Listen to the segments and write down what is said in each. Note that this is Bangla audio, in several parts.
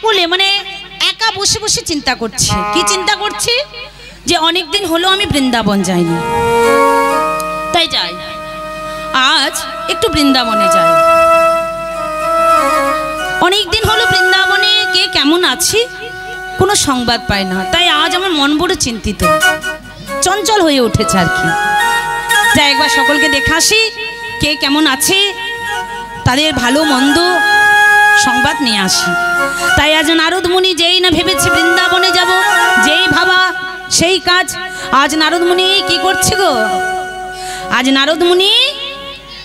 একাকুলে মানে একা বসে বসে চিন্তা করছে। কি চিন্তা করছে? যে অনেক দিন হলো আমি বৃন্দাবন যাইনি, তাই যাই, আজ একটু বৃন্দাবনে যাই। অনেক দিন হলো বৃন্দাবনে কে কেমন আছে কোনো সংবাদ পায় না, তাই আজ আমার মন বড় চিন্তিত, চঞ্চল হয়ে উঠেছে আর কি। যাই একবার সকলকে দেখে আসি, কে কেমন আছে, তাদের ভালো মন্দ সংবাদ নিয়ে আসি। তাই আজ নারদ মুনি যেই না ভেবেছে বৃন্দাবনে যাব, যেই ভাবা সেই কাজ। আজ নারদ মুনি কি করছে গো? আজ নারদ মুনি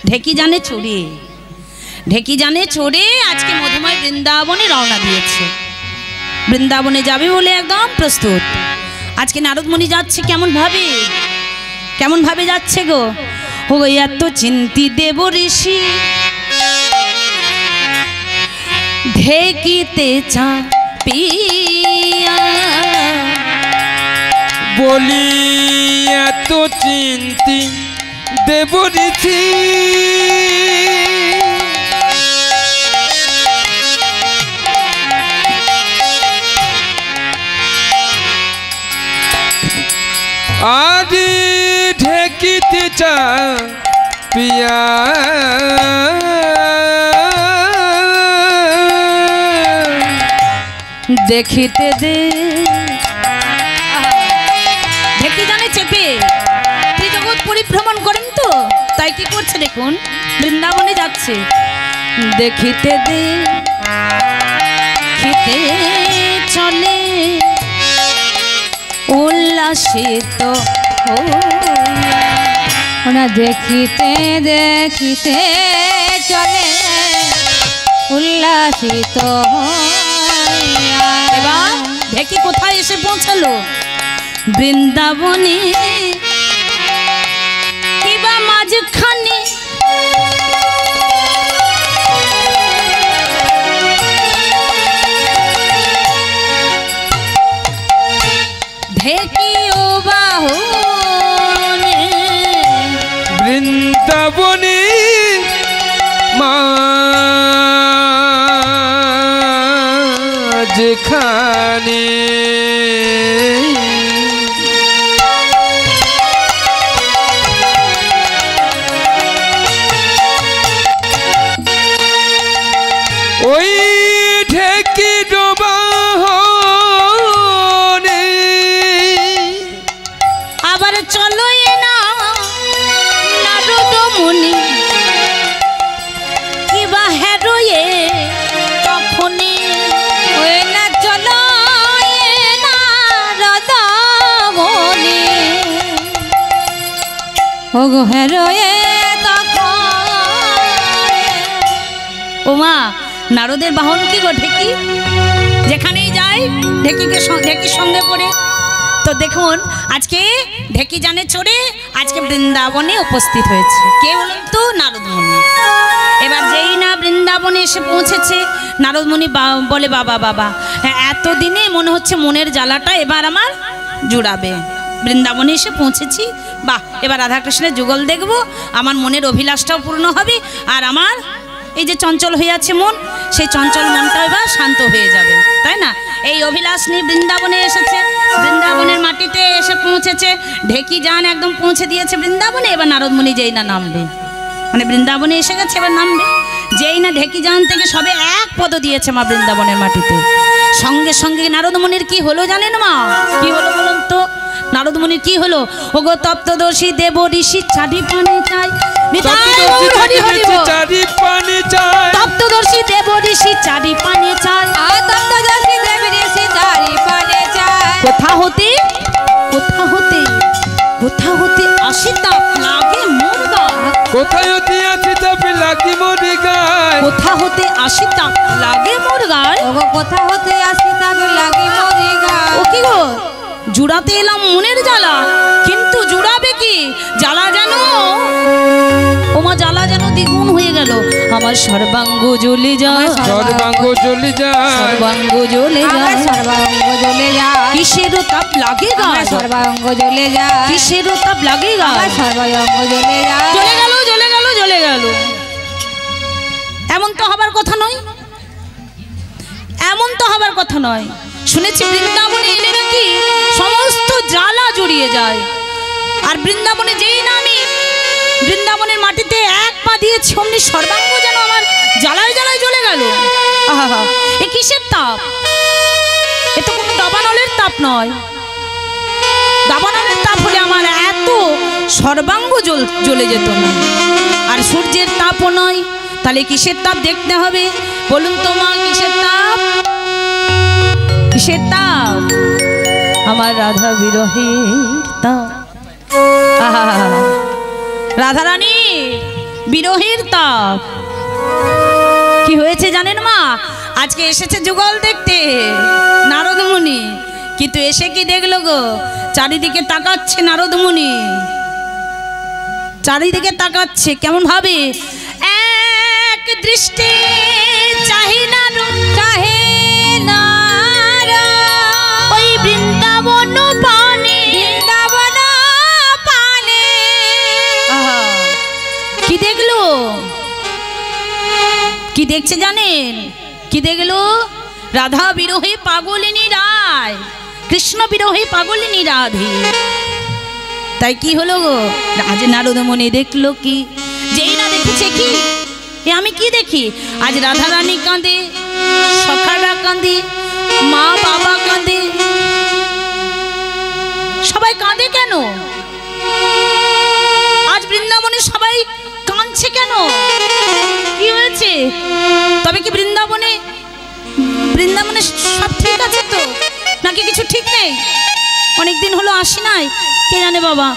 ঢেকি জানে চড়ে আজকে মধুময় বৃন্দাবনে রওনা দিয়েছে। বৃন্দাবনে যাবে বলে একদম প্রস্তুত। আজকে নারদ মুনি যাচ্ছে কেমন ভাবে যাচ্ছে গো? ও এত চিন্তি দেব ঋষি ঢেকিতে চাপিয়া, বলি এত চিন্তি দেব ঋষি আদি ঢেকিতে চাপিয়া, দেখিতে দে। ঢেকি জানে চেপে ত্রিজগৎ পরিভ্রমণ করেন তো, তাই কি করছে দেখুন, বৃন্দাবনে যাচ্ছে। দেখিতে দে খেতে চলে উল্লাসিত হইয়া, দেখিতে চলে উল্লাসিত হইয়া। এবার ঢেকি কোথায় এসে পৌঁছালো? বৃন্দাবনে কিবা মাঝখানে ঢেকি ও বাহনে, বৃন্দাবনে মাঝখানে ওই ঢেকি বাহনে আবার চলো না নারদ মুনি কিবা হেরোয়ে তখনই, ওই না চলো নারদ মুনি ওগো হেরোয়ে তখন। ওমা নারদের বাহন কি গো? ঢেকি। যেখানেই যায় ঢেকির সঙ্গে পড়ে। তো দেখুন আজকে ঢেকি জানে চড়ে আজকে বৃন্দাবনে উপস্থিত হয়েছে। কে বলুন তো? নারদ মুনি। এবার যেই না বৃন্দাবনে এসে পৌঁছেছে, নারদ মুনি বলে বাবা এতদিনে মনে হচ্ছে মনের জ্বালাটা এবার আমার জুড়াবে। বৃন্দাবনে এসে পৌঁছেছি, বাহ, এবার রাধাকৃষ্ণের যুগল দেখবো, আমার মনের অভিলাষটাও পূর্ণ হবে, আর আমার এই যে চঞ্চল হয়ে আছে মন, সেই চঞ্চল মনটা এবার শান্ত হয়ে যাবে, তাই না? এই অভিলাষ নিয়ে বৃন্দাবনে এসেছে, বৃন্দাবনের মাটিতে এসে পৌঁছেছে। ঢেকি যান একদম পৌঁছে দিয়েছে বৃন্দাবনে। এবার নারদ মুনি যেই না নামবে, মানে বৃন্দাবনে এসে গেছে, এবার নামবে। যেই না ঢেকি যান থেকে সবে এক পদ দিয়েছে মা বৃন্দাবনের মাটিতে, সঙ্গে সঙ্গে নারদ মুনির কি হলো জানেন মা? কি হলো বলুন তো? নারদ মুনির কি হলো? ওগো তপ্তদর্শী দেব ঋষি চারি পানে চাই, তপ্তদর্শী দেব ঋষি চারি পানে চাই, কোথা হতে আসি তাপ লাগে মোর গায়, কোথায় হতে আসি তাপ লাগে মোর গায়, কোথা হতে আসি তাপ লাগে মোর গায়, কোথা হতে আসি তাপ লাগে মোর গায়। ও কি গো, জুড়াতে এলাম মনের জ্বালা, কিন্তু জুড়াবে কি? জ্বালা যেন ওমা জ্বালা যেন দ্বিগুণ হয়ে গেল। আমার সর্বাঙ্গ জ্বলে যায়, সর্বাঙ্গ জ্বলে যায়, সর্বাঙ্গ জ্বলে যায়, সর্বাঙ্গ জ্বলে যায়। কিসের তাপ লাগে গায়? সর্বাঙ্গ জ্বলে যায়। কিসের তাপ লাগে গায়? সর্বাঙ্গ জ্বলে যায়। জ্বলে গেল জ্বলে গেল জ্বলে গেল। এমন তো হবার কথা নয়, এমন তো হবার কথা নয়। শুনেছি বৃন্দাবনে এলে নাকি সমস্ত জ্বালা জড়িয়ে যায়। আর বৃন্দাবনে যেই না আমি বৃন্দাবনের মাটিতে এক পা দিয়েছি অমনি সর্বাঙ্গ যেন আমার জ্বালায় জ্বালায় জ্বলে গেল। আহা, এ কিসের তাপ? এ তো কোনো দাবানলের তাপ নয়। দাবানলের তাপ হলে আমার এত সর্বাঙ্গ জ্বলে যেত না। আর সূর্যের তাপও নয়, তাহলে কিসের তাপ দেখতে হবে বলুন তো মা? কিসের তাপ? কিসের তাপ? আমার রাধা বিরহের তাপ। আহা, রাধারানী বিরহের তাপ। কি হয়েছে জানেন মা? আজকে এসেছে যুগল দেখতে নারদ মুনি, কিন্তু এসে কি দেখলো গো? চারিদিকে তাকাচ্ছে নারদ মুনি, চারিদিকে তাকাচ্ছে কেমন ভাবে? এক দৃষ্টি চাহি না চাহে না ওই বৃন্দাবন পানে, বৃন্দাবন পানে। কি দেখলো? কি দেখছে জানেন? কি দেখলো? রাধা বিরহে পাগলিনী রায়, কৃষ্ণ বিরহে পাগলিনী রাধে। তাই কি হলো গো? আজ নারদ মুনি দেখলো কি? যেই না দেখেছে কি এ আমি কি দেখি? আজ রাধা রানী কাঁদে, সখারা কাঁদে, মা বাবা কাঁদে, সবাই কাঁদে কেন? আজ বৃন্দাবনে সবাই কাঁদছে কেন? কি হয়েছে? তবে কি বৃন্দাবনে সব ঠিক আছে তো, নাকি কিছু ঠিক নেই? অনেকদিন হলো আসি নাই, কে জানে বাবা।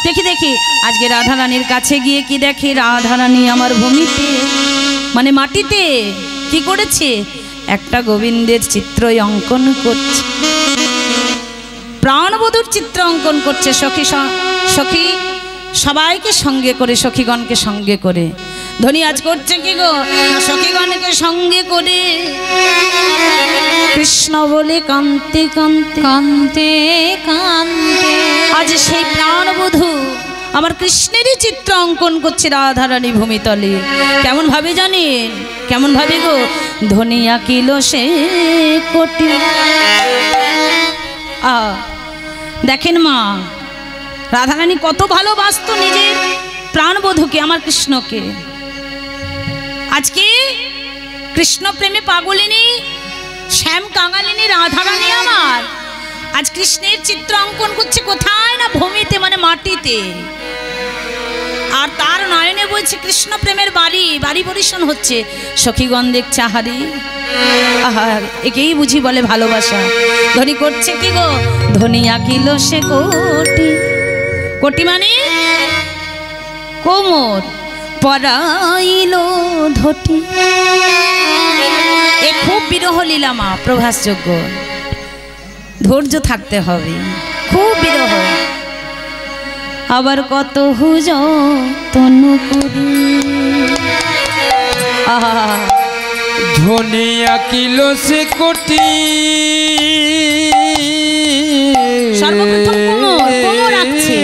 দেখি দেখি আজকে রাধা রানীর কাছে গিয়ে কি দেখি? রাধা রানী আমার ভূমিতে মানে মাটিতে কি করেছে? একটা গোবিন্দের চিত্র অঙ্কন করছে, প্রাণবধূর চিত্র অঙ্কন করছে। সখী সখী সবাইকে সঙ্গে করে, সখীগণকে সঙ্গে করে ধনী আজ করছে কি গো? সখীগণকে সঙ্গে করে কৃষ্ণ বলে কান্তে কান্তে কান্তে কান্তে আজ সেই প্রাণবধূ আমার কৃষ্ণেরই চিত্র অঙ্কন করছে রাধারানী ভূমিতলে। কেমন ভাবে জানেন? কেমন ভাবে গো? ধনী আঁকিল সে কোটি। দেখেন মা, রাধারানী কত ভালোবাসত নিজের প্রাণবধূকে, আমার কৃষ্ণকে। আজকে কৃষ্ণ প্রেমে পাগলিনী, শ্যাম কাঙালিনী রাধারানী আমার আজ কৃষ্ণের চিত্র অঙ্কন করছে কোথায়? না ভূমিতে মানে মাটিতে। আর তার নয়নে বলছে কৃষ্ণ প্রেমের বাড়ি বাড়ি পরিশন হচ্ছে। সখীগণ দেখছে, আহারে আহার, একেই বুঝি বলে ভালোবাসা। ধনী করছে কি গো? ধনী আঁকিল সে কোটি। কোটি মানে কোমর, পরাইল ধটি। এ খুব বিরহ লীলা মা, প্রভাসযোগ্য। ধৈর্য থাকতে হবে, খুব বিরহ। আবার কত হুজ তনু করি। ধনী আঁকিল সে কোটি। সর্বপ্রথম কোমর আঁকছে।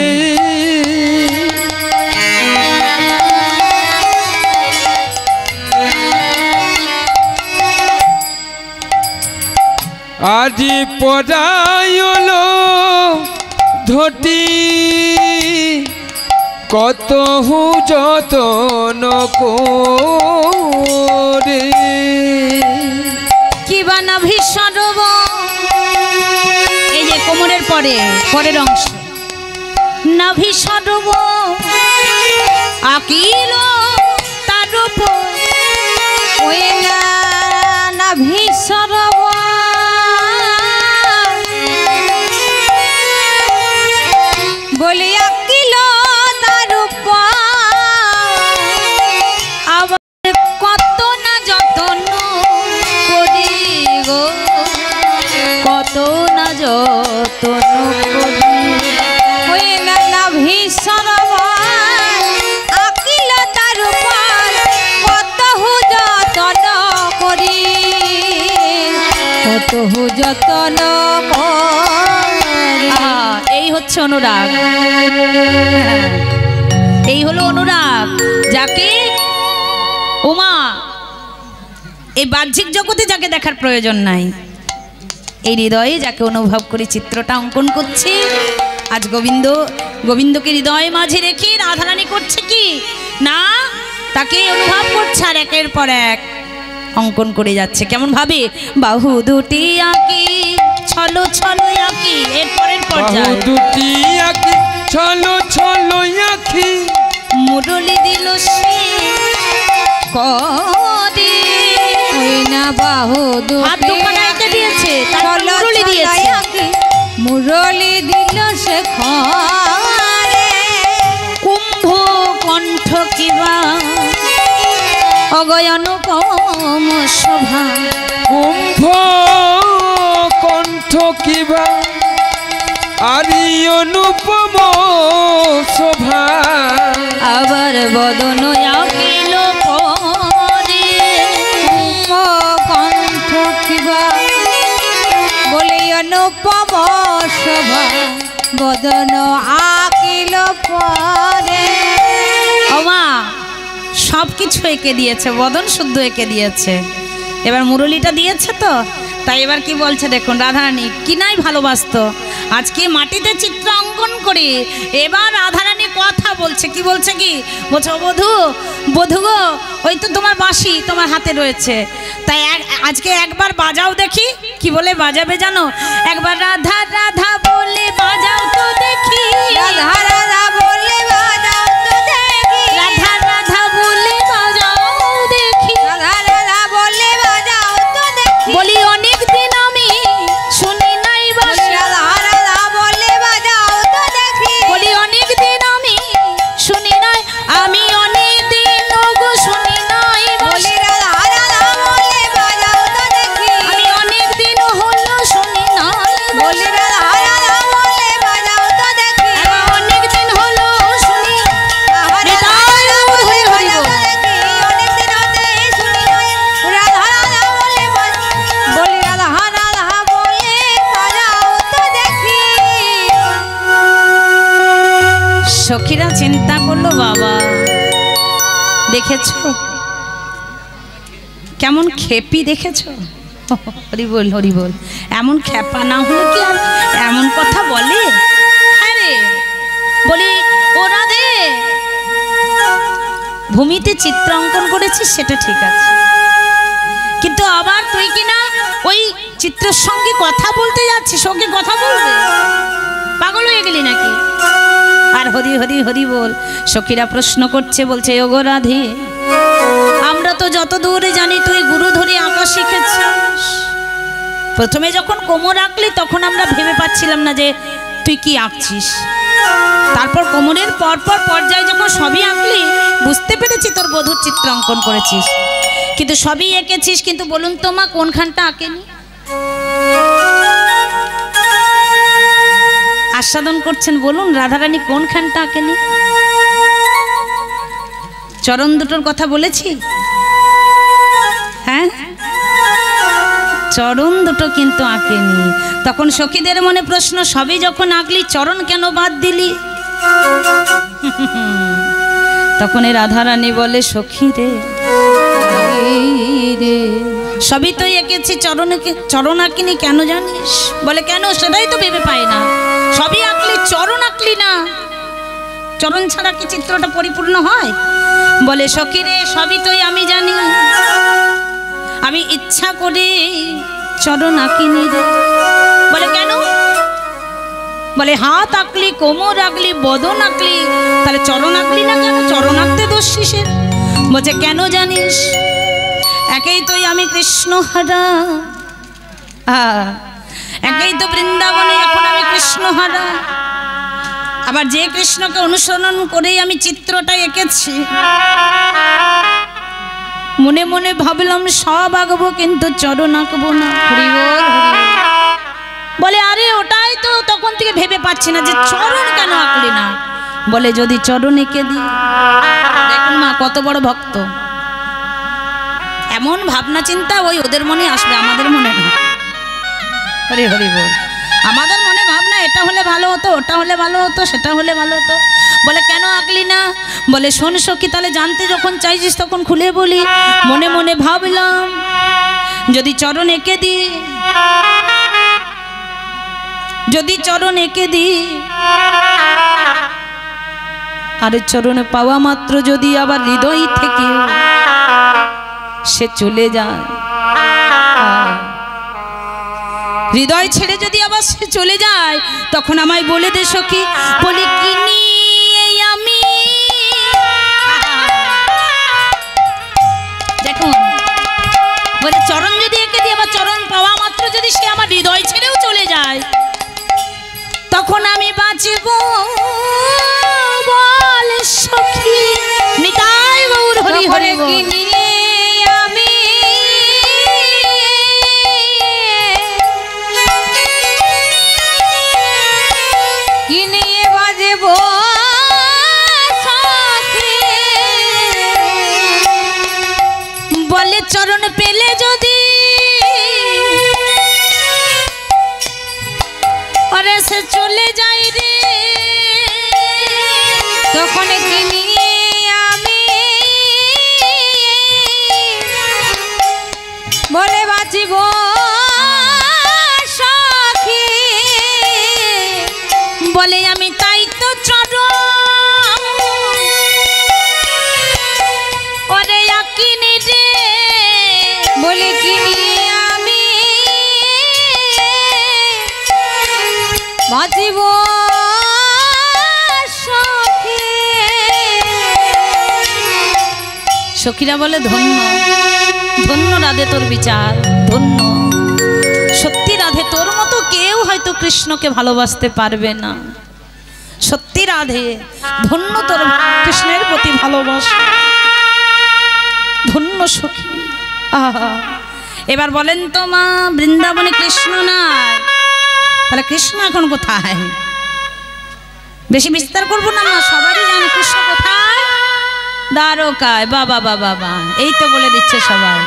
আজি পরাইল ধটি, কত যতন করে। কি বানা ভীষণ, এই যে কোমরের পরের অংশ, নাভি সরব আকিল তার উপর ওই নাভি সরব বলে আকিল তার উপর। আবার কত না যতন করি গো, কত না যতন করি। ওই নাভি সরব আকিল তার উপর, কত যতন করি, কত যতন করি। এই হচ্ছে অনুরাগ, এই হলো অনুরাগ। যাকে ওমা এই বাহ্যিক জগতে যাকে দেখার প্রয়োজন নাই, এই হৃদয়ে যাকে অনুভব করে চিত্রটা অঙ্কন করছি। আজ গোবিন্দকে হৃদয়ে মাঝে রেখে রাধারানী করছে কি না, তাকে অনুভব করছে আর একের পর এক অঙ্কন করে যাচ্ছে। কেমন ভাবে, বাহু দুটি আঁকি ছলো ছলো আঁকি, এরপরের পর্যায়ে বাহু দুটি আঁকি ছলো ছলো আঁকি, মুরলি দিল সে কদে। ওই না বাহু হাত দুখানা এঁকে দিয়েছে, তারপর ছলো মুরলি দিয়েছে। মুরলি দিল সে খরে, কুম্ভ কণ্ঠ কিবা অগয়নুপম শোভা, কুম্ভ কণ্ঠ কিবা আরি অনুপম শোভা, আবার বদন আকিল পরে, কুম্ভ কণ্ঠ কিবা বলি অনুপম শোভা, বদন আকিল পরে। ওমা সব কিছু এঁকে দিয়েছে, বদন শুদ্ধ এঁকে দিয়েছে, এবার মুরলিটা দিয়েছে তো, তাই এবার কি বলছে দেখুন, রাধারানী কি নাই ভালোবাসতো, আজকে মাটিতে চিত্র অঙ্কন করে এবার রাধারানী কথা বলছে। কি বলছে, কি বলছে, বধূ বধূ গো, ওই তো তোমার বাঁশি তোমার হাতে রয়েছে, তাই আজকে একবার বাজাও দেখি। কি বলে বাজাবে জানো, একবার রাধা রাধা বলে বাজাও তো দেখি, রাধা রাধা বলে বাজাও তো দেখি, রাধা রাধা বলে বাজাও দেখি, রাধা রাধা বলে বাজাও তো দেখি, বলি অনেক দিন আমি শুনি নাই বাঁশি, রাধা রাধা বলে বাজাও তো দেখি, বলি অনেক দিন আমি শুনি নাই, আমি অনেক দিন ওগো শুনি নাই বাঁশি, বলি রাধা রাধা বলে বাজাও তো দেখি, আমি অনেক দিন হলো শুনি নাই বলি বাঁশি, রাধা রাধা বলে বাজাও তো দেখি, অনেক দিন হলো শুনি। রাধা রাধা বলে বাজাও তো দেখি, অনেক দিন হতে শুনি নাই, রাধা রাধা বলে বলি রাধা রাধা বলে বাজাও তো দেখি। সখীরা চিন্তা করলো, বাবা দেখেছো কেমন খেপি, দেখেছো, হরি বল হরি বল, এমন খেপা না হলে কি আর এমন কথা বলে। হ্যাঁ রে, বলি ও রাধে, ভূমিতে চিত্র অঙ্কন করেছিস সেটা ঠিক আছে, কিন্তু আবার তুই কি না ওই চিত্রের সঙ্গে কথা বলতে যাচ্ছিস, সঙ্গে কথা বলবে, পাগল হয়ে গেলি নাকি? আর হরি হরি হরি বল, সখীরা প্রশ্ন করছে, বলছে ওগো রাধে, আমরা তো যত দূরে জানি তুই গুরু ধরে আঁকা শিখেছিস, প্রথমে যখন কোমর আঁকলি তখন আমরা ভেবে পাচ্ছিলাম না যে তুই কি আঁকছিস, তারপর কোমরের পরপর পর্যায়ে যখন সবই আঁকলি বুঝতে পেরেছি তোর বধূর চিত্র অঙ্কন করেছিস, কিন্তু সবই এঁকেছিস, কিন্তু বলুন তো মা কোনখানটা আঁকেনি? আস্বাদন করছেন, বলুন রাধারানী কোনখানটা আঁকেনি? চরণ দুটোর কথা বলেছি, হ্যাঁ চরণ দুটো কিন্তু আঁকেনি। তখন সখীদের মনে প্রশ্ন, সবই যখন আঁকলি চরণ কেন বাদ দিলি? তখন এই রাধারানী বলে, সখী রে সবই তো এঁকেছি, চরণ আঁকিনি, কেন জানিস? বলে কেন? সেটাই তো ভেবে পাই না, সবই আঁকলি চরণ আঁকলি না, চরণ ছাড়া কি চিত্রটা পরিপূর্ণ হয়? বলে সখী রে সবই তো আমি জানি, আমি ইচ্ছা করে চরণ আঁকিনি রে। বলে কেন? বলে হাত আঁকলি, কোমর আঁকলি, বদন আঁকলি, তাহলে চরণ আঁকলি না কেন? চরণ আঁকতে দোষ কিসের? বলছে কেন জানিস? একেই তো আমি কৃষ্ণ হারা, একেই তো বৃন্দাবনে এখন আমি কৃষ্ণ হারা, আবার যে কৃষ্ণকে অনুসরণ করেই আমি চিত্রটা এঁকেছি, মনে মনে ভাবলাম সব আঁকবো কিন্তু চরণ আঁকবো না। বলে আরে ওটাই তো তখন থেকে ভেবে পাচ্ছি না যে চরণ কেন আঁকলি না। বলে যদি চরণ এঁকে দিই, দেখুন মা কত বড় ভক্ত, এমন ভাবনা চিন্তা ওই ওদের মনে আসবে, আমাদের মনে না। হরি হরি বল, আমাদের মনে ভাবনা এটা হলে ভালো হতো, ওটা হলে ভালো হতো, সেটা হলে ভালো হতো। বলে কেন আঁকলি না? বলে শোন সখী, তাহলে জানতে যখন চাইছিস তখন খুলে বলি। মনে মনে ভাবলাম যদি চরণ এঁকে দিই, যদি চরণ এঁকে দিই, আরে চরণে পাওয়া মাত্র যদি আবার হৃদয় থেকে সে চলে যায়, হৃদয় ছেড়ে যদি আবার সে চলে যায়, তখন আমায় বলে দে সখী, বলি কি নিয়ে আমি। দেখুন বলে চরণ যদি এঁকে দিয়ে আবার চরণ পাওয়া মাত্র যদি সে আমার হৃদয় ছেড়েও চলে যায়, তখন আমি বাঁচব বল সখী। নিতাই গৌর হরি হরি কি নিয়ে আমি কি নিয়ে বাজব সখী, বলে চরণ পেলে যদি ওরে সে চলে যায় রে, তখন কি নিয়ে আমি বলে বাঁচিব সখী। বলে আমি তাই তো চরণ ওরে আকিনি রে, বলে কি নিয়ে আমি বাঁচিব সখী। সখীরা বলে ধন্য ধন্য রাধে তোর বিচার, ধন্য। সত্যি রাধে তোর মতো কেউ হয়তো কৃষ্ণকে ভালোবাসতে পারবে না। সত্যি রাধে ধন্য তোর কৃষ্ণের প্রতি ভালোবাসা, ধন্য সখী। আহা, এবার বলেন তো মা, বৃন্দাবনে কৃষ্ণ নাই, তাহলে কৃষ্ণ এখন কোথায়? বেশি বিস্তার করবো না মা, সবারই জানে কৃষ্ণ কোথায়, দ্বারকায়। বাবা বাবা বা, এই তো বলে দিচ্ছে সবাই।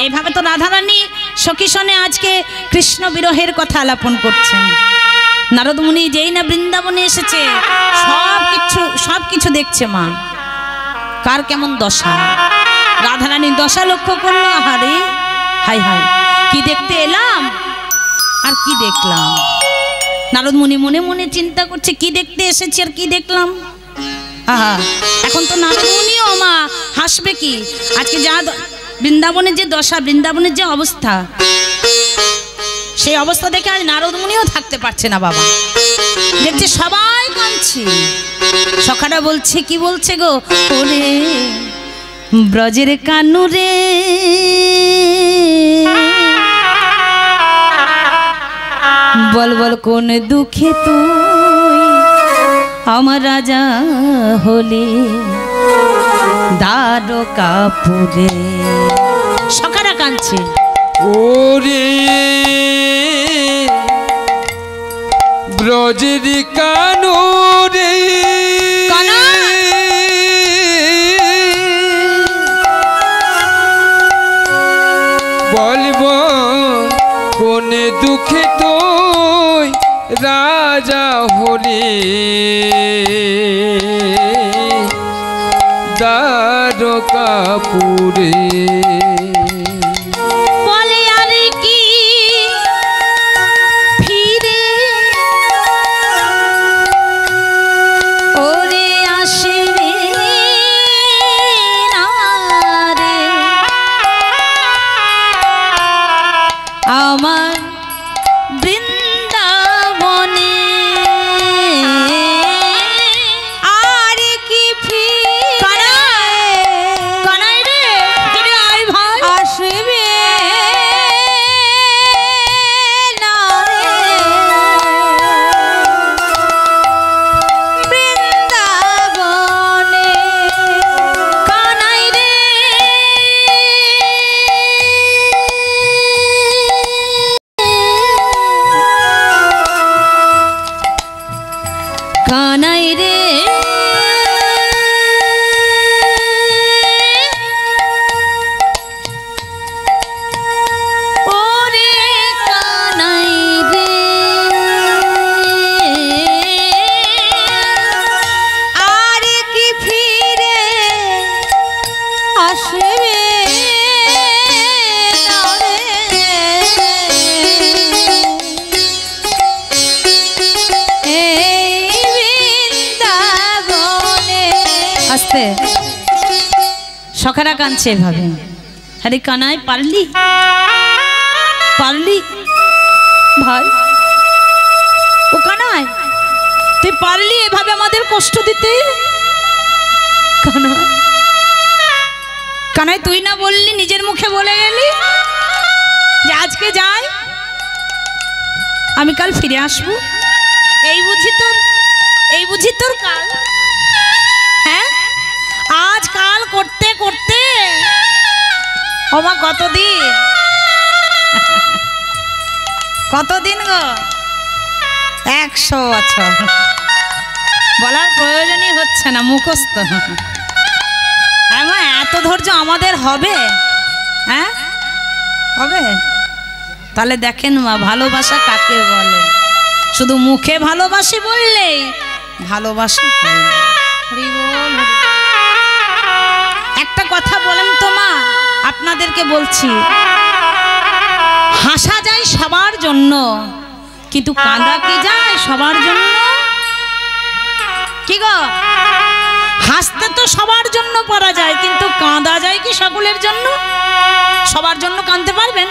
এইভাবে তো রাধারানী সখী সনে আজকে কৃষ্ণ বিরহের কথা আলাপন করছেন। নারদ মুনি যেই না বৃন্দাবনে এসেছে, সব কিছু দেখছে মা, কার কেমন দশা। রাধারানীর দশা লক্ষ্য করলো, আহারে হাই হাই কি দেখতে এলাম আর কি দেখলাম। নারদ মুনি মনে মনে চিন্তা করছে, কি দেখতে এসেছি আর কি দেখলাম। আহা, এখন তো নারদ মুনিও মা হাসবে কি, আজকে যা বৃন্দাবনের যে দশা, বৃন্দাবনের যে অবস্থা, সেই অবস্থা দেখে আজ নারদ মুনিও থাকতে পারছে না বাবা। দেখছে সবাই কাঁদছে, সখারা বলছে, কি বলছে গো, ওরে ব্রজের কানুরে বল বল কোন দুঃখে তুই আমার রাজা হলে দ্বারকাপুরে। সখারা কাঁদছে, ওরে ব্রজের কানুরে বলব কোন দুঃখে তুই রাজা হলি দ্বারকাপুরে। বলে আর কি ফিরে ওরে আসবে না রে আমার বৃন্দাবনে। আর কি কানাই রে, ফিরে আয় ভাই। আসবে না রে বৃন্দাবনে। কানাই রে সখারা কাঁদছে এভাবে। আরে কানাই পারলি পারলি ভাই, ও কানাই তুই পারলি এভাবে আমাদের কষ্ট দিতে? কানাই কানাই তুই না বললি, নিজের মুখে বলে গেলি যে আজকে যাই আমি কাল ফিরে আসবো, এই বুঝি তোর কাল। হ্যাঁ আজ কাল করতে করতে ওমা কতদিন গো, 100 বছর। বলার প্রয়োজনই হচ্ছে না, মুখস্থ। হ্যাঁ এত ধৈর্য আমাদের হবে? হ্যাঁ হবে? তাহলে দেখেন মা, ভালোবাসা কাকে বলে? শুধু মুখে ভালোবাসি বললে ভালোবাসা হয় না। একটা কথা বলেন তো মা, আপনাদেরকে বলছি, হাসা যায় সবার জন্য, কিন্তু কাঁদা কি যায় সবার জন্য? কি গো, হাসতে তো সবার জন্য পারা যায়, কিন্তু কাঁদা যায় কি সকলের জন্য? সবার জন্য কাঁদতে পারবেন?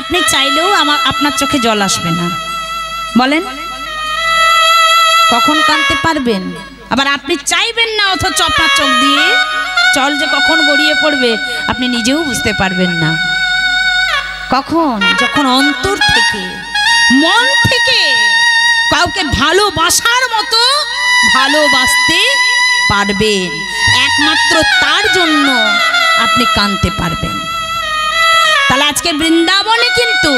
আপনি চাইলেও আপনার চোখে জল আসবে না, বলেন কখন কাঁদতে পারবেন? আবার আপনি চাইবেন না, অথচ আপনার চোখ দিয়ে জল যে কখন গড়িয়ে পড়বে আপনি নিজেও বুঝতে পারবেন না। কখন? যখন অন্তর থেকে, মন থেকে কাউকে ভালোবাসার মতো ভালোবাসতে পারবেন, একমাত্র তার জন্য আপনি কাঁদতে পারবেন। তাহলে আজকে বৃন্দাবনে কিন্তু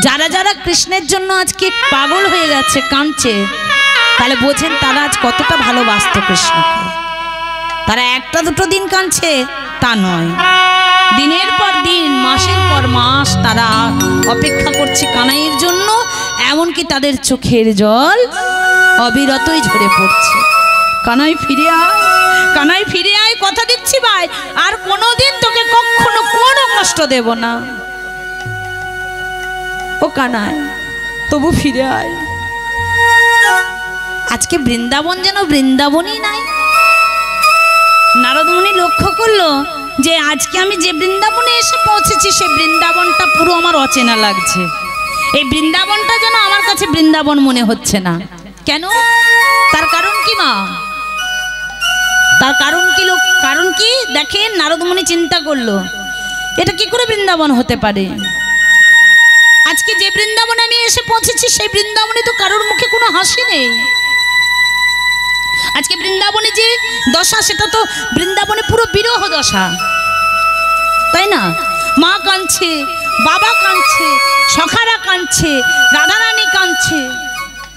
যারা যারা কৃষ্ণের জন্য আজকে পাগল হয়ে গেছে, কাঁদছে, তাহলে বোঝেন তারা আজ কতটা ভালোবাসতো কৃষ্ণকে। তারা একটা দুটো দিন কাঁদছে তা নয়, দিনের পর দিন, মাসের পর মাস তারা অপেক্ষা করছে কানাইয়ের জন্য। এমনকি তাদের চোখের জল অবিরতই ঝরে পড়ছে। কানাই ফিরে আয়, কানাই ফিরে আয়, কথা দিচ্ছি ভাই, আর কোনোদিন তোকে কখনো কোনো কষ্ট দেব না। ও কানাই তবু ফিরে আয়। আজকে বৃন্দাবন যেন বৃন্দাবনই নাই। নারদ মুনি লক্ষ্য করলো যে আজকে আমি যে বৃন্দাবনে এসে পৌঁছেছি সেই বৃন্দাবনটা পুরো আমার অচেনা লাগছে। এই বৃন্দাবনটা যেন আমার কাছে বৃন্দাবন মনে হচ্ছে না। কেন? তার কারণ কি মা? তার কারণ কি? কারণ কি দেখেন, নারদ মুনি চিন্তা করলো এটা কি করে বৃন্দাবন হতে পারে। আজকে যে বৃন্দাবনে আমি এসে পৌঁছেছি সেই বৃন্দাবনে তো কারোর মুখে কোনো হাসি নেই। আজকে বৃন্দাবনে যে দশা, সেটা তো বৃন্দাবনে পুরো বিরহ দশা, তাই না? মা কাঁদছে, বাবা কাঁদছে, সখারা কাঁদছে, রাধারানী কাঁদছে।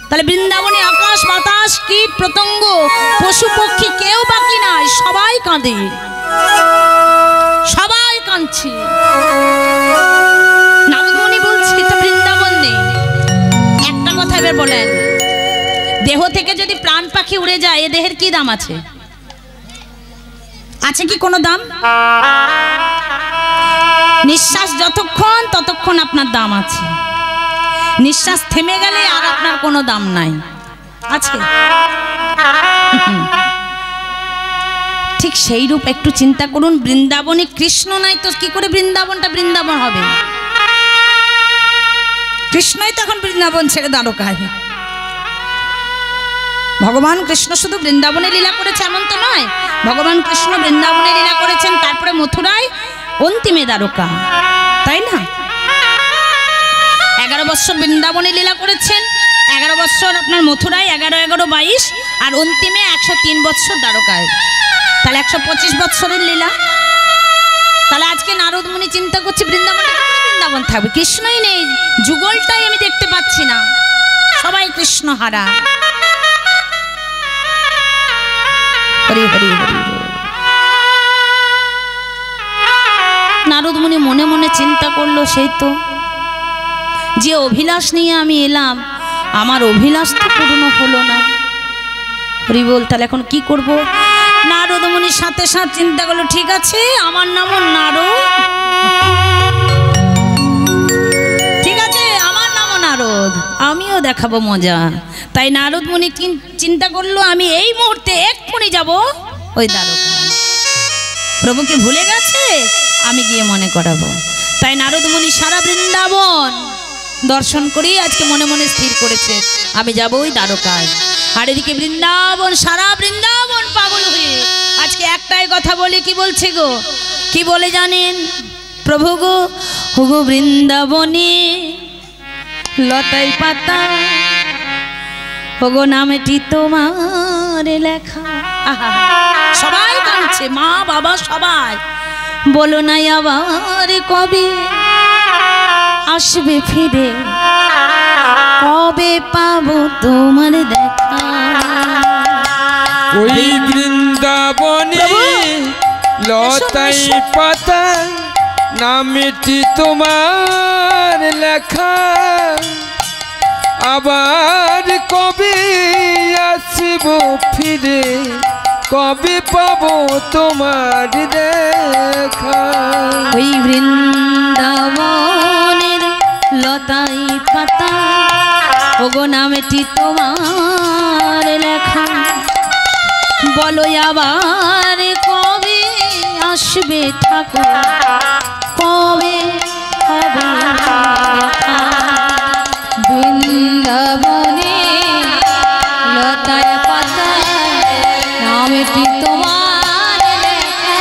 তাহলে বৃন্দাবনে আকাশ বাতাস কীট পতঙ্গ পশু পক্ষী কেউ বাকি নাই, সবাই কাঁদে, সবাই কাঁদছে। নারদ মুনি বলছে এটা বৃন্দাবন নেই। একটা কথা এবার বলেন, দেহ থেকে যদি প্রাণ পাখি উড়ে যায় এ দেহের কি দাম আছে? আছে কি কোনো দাম? নিঃশ্বাস যতক্ষণ ততক্ষণ আপনার দাম আছে, নিঃশ্বাস থেমে গেলে আর আপনার কোনো দাম নাই। আছে? ঠিক সেই রূপ একটু চিন্তা করুন, বৃন্দাবনে কৃষ্ণ নাই তো কি করে বৃন্দাবনটা বৃন্দাবন হবে? কৃষ্ণই তো এখন বৃন্দাবন ছেড়ে দ্বারকায়। ভগবান কৃষ্ণ শুধু বৃন্দাবনে লীলা করেছে এমন তো নয়, ভগবান কৃষ্ণ বৃন্দাবনে লীলা করেছেন, তারপরে মথুরায়, অন্তিমে দ্বারকা, তাই না? 11 বৎসর বৃন্দাবনে লীলা করেছেন, 11 বৎসর আপনার মথুরায়, 11-11-22, আর অন্তিমে 103 বৎসর দ্বারকায়। তাহলে 125 বৎসরের লীলা। তাহলে আজকে নারদ মুনি চিন্তা করছে বৃন্দাবনটা কি করে বৃন্দাবন থাকবে? কৃষ্ণই নেই, যুগলটাই আমি দেখতে পাচ্ছি না, সবাই কৃষ্ণ হারা। হরি হরি হরি। নারদ মুনি মনে মনে চিন্তা করলো, সেই তো যে অভিলাষ নিয়ে আমি এলাম, আমার অভিলাষ তো পূর্ণ হলো না। হরি বল, তাহলে এখন কি করব? নারদ মুনির সাথে সাথে চিন্তা করলো, ঠিক আছে আমার নামও নারদ, ঠিক আছে আমার নামও নারদ, আমিও দেখাবো মজা। তাই নারদ মুনি চিন্তা করলো, আমি এই মুহূর্তে এক্ষুনি যাব ওই দ্বারকা। প্রভুকে ভুলে গেছে, আমি গিয়ে মনে করাবো। তাই নারদ মুনি সারা বৃন্দাবন দর্শন করেই আজকে মনে মনে স্থির করেছে আমি যাবো ওই দ্বারকায়। আর এদিকে বৃন্দাবন, সারা বৃন্দাবন পাগল হয়ে আজকে একটাই কথা বলে, কি বলছে গো, কি বলে জানেন? প্রভু গো, হুগো বৃন্দাবনে লতাই পাতা, ওগো নামটি তোমার লেখা। আহা, সবাই কাঁদছে, মা বাবা সবাই। বলো না আবার কবে আসবে ফিরে, কবে পাবো তোমার দেখা। ওই বৃন্দাবনে লতাই পাতা, নামটি তোমার লেখা, আবার কবে আসব ফিরে, কবে পাবো তোমার দেখা। ওই বৃন্দাবনের লতাই পাতা, ওগো নামটি তোমার লেখা, বলো আবার কবে আসবে ঠাকুর, কবে হবে দেখা। বৃন্দাবনে লতায় পাতা, নামটি তোমার লেখা।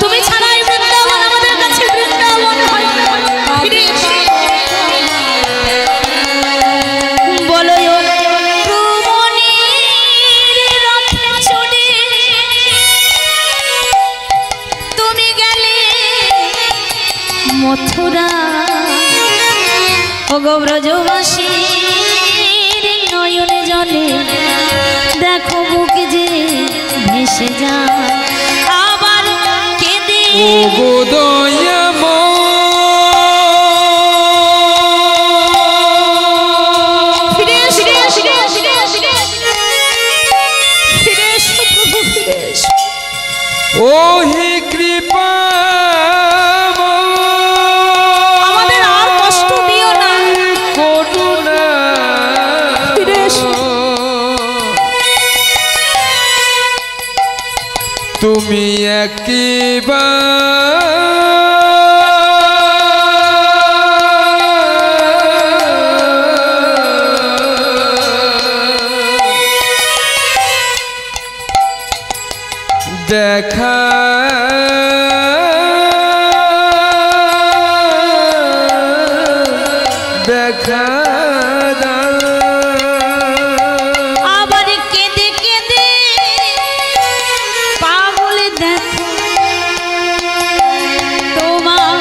তুমি ছাড়াই বৃন্দাবন আমাদের কাছে বৃন্দাবন হয়। ফিরে এসে বলো ভ্রমণের রথে চড়ে তুমি গেলে মথুরা, ওগো ব্রজবাসীর নয়নে জলে দেখো বুকে যে ভেসে যা, আবার কেঁদে ওগো দয়াময়, ফিরে এসো, ফিরে এসো, ফিরে এসো প্রভু, ফিরে এসো। ওহে কৃপা আমাদের আর কষ্ট দিও না, করুণা, ফিরে এসো। তুমি একবার দেখা দেখা দাও। আবার কেঁদে কেঁদে পাগল দেখো তোমার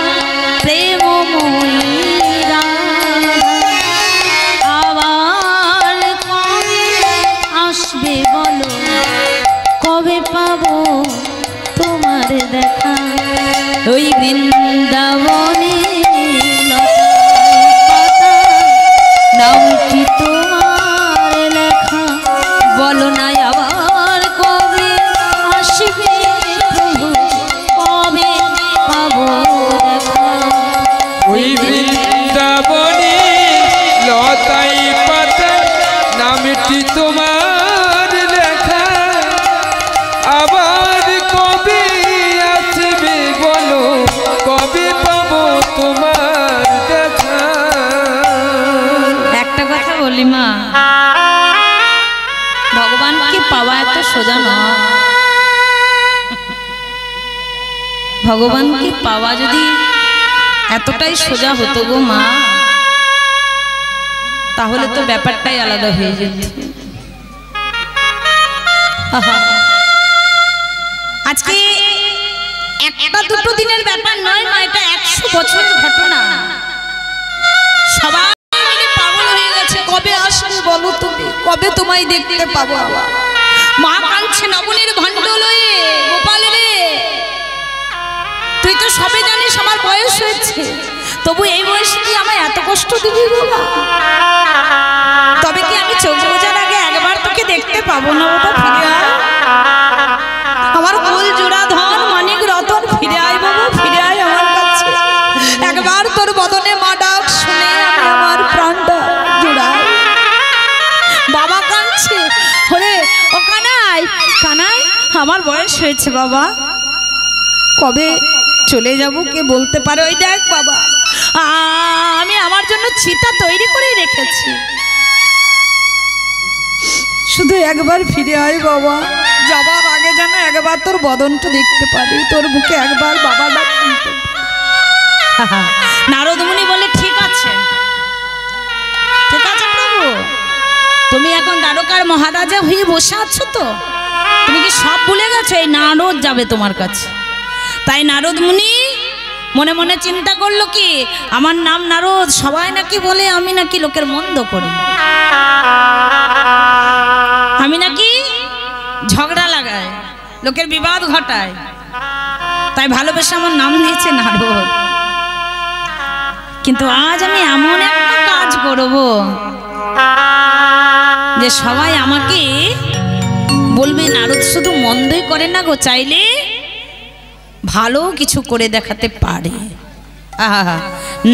প্রেমময়ী রাধা, আবার কবে আসবে বলো, কবে পাবো তোমার দেখা। ওই বৃন্দাবনে লতাই পাতা, নামটি তোমার লেখা, বলো না আবার কবে আসবে প্রভু, কবে পাবো দেখা। ওই বৃন্দাবনে লতাই পাতা, নামটি তোমার লেখা, আবার কবে আসবে বলো, কবে পাবো তোমার দেখা। একটা কথা বলি মা, ভগবানকে পাওয়া এত সোজা নয়। ভগবানকে পাওয়া যদি এতটাই সোজা হতো গো মা, তাহলে তো ব্যাপারটাই আলাদা হয়ে যেত। আজকে একটা দুটো দিনের ব্যাপার নয় মা, এটা 100 বছরের ঘটনা। সবাই মিলে পাগল হয়ে গেছে, কবে আসবে বলো তুমি, কবে তোমায় দেখতে পাবো। মা কাঁদছে নবনীর ভণ্ড লয়ে, গোপাল রে তুই তো সবে জানিস আমার বয়স হয়েছে, তবু এই বয়সে তুই আমায় এত কষ্ট দিবি বাবা। তবে কি আমি চোখ বোঝার আগে একবার তোকে দেখতে পাবো না বাবা, ফিরে আয়। আমার কুল জোড়া ধন মানিক রতন, ফিরে আয় বাবা, ফিরে আয় আমার কাছে। একবার তোর বদনে মা ডাক শুনে আমি আমার প্রাণটা জোড়াই। বাবা কাঁদছে, ওরে ও কানাই, কানাই আমার বয়স হয়েছে বাবা, কবে চলে যাব কে বলতে পারে। ওই দেখ বাবা, আমি আমার জন্য চিতা তৈরি করে রেখেছি, শুধু একবার ফিরে আয় বাবা, যাবার আগে যেন একবার তোর বদনটা দেখতে পারি, তোর বুকে একবার বাবা ডাক শুনতে। নারদ মুনি বলে ঠিক আছে, ঠিক আছে প্রভু, তুমি এখন দ্বারকার মহারাজা হয়ে বসে আছো তো, তুমি কি সব ভুলে গেছো? এই নারদ যাবে তোমার কাছে। তাই নারদ মুনি মনে মনে চিন্তা করলো কি, আমার নাম নারদ, সবাই নাকি বলে আমি নাকি লোকের মন্দ করি, আমি নাকি ঝগড়া লাগাই, লোকের বিবাদ ঘটায়, তাই ভালোবেসে আমার নাম দিয়েছে নারদ। কিন্তু আজ আমি এমন একটা কাজ করব যে সবাই আমাকে বলবে নারদ শুধু মন্দই করে না গো, চাইলে ভালো কিছু করে দেখাতে পারে। আহা,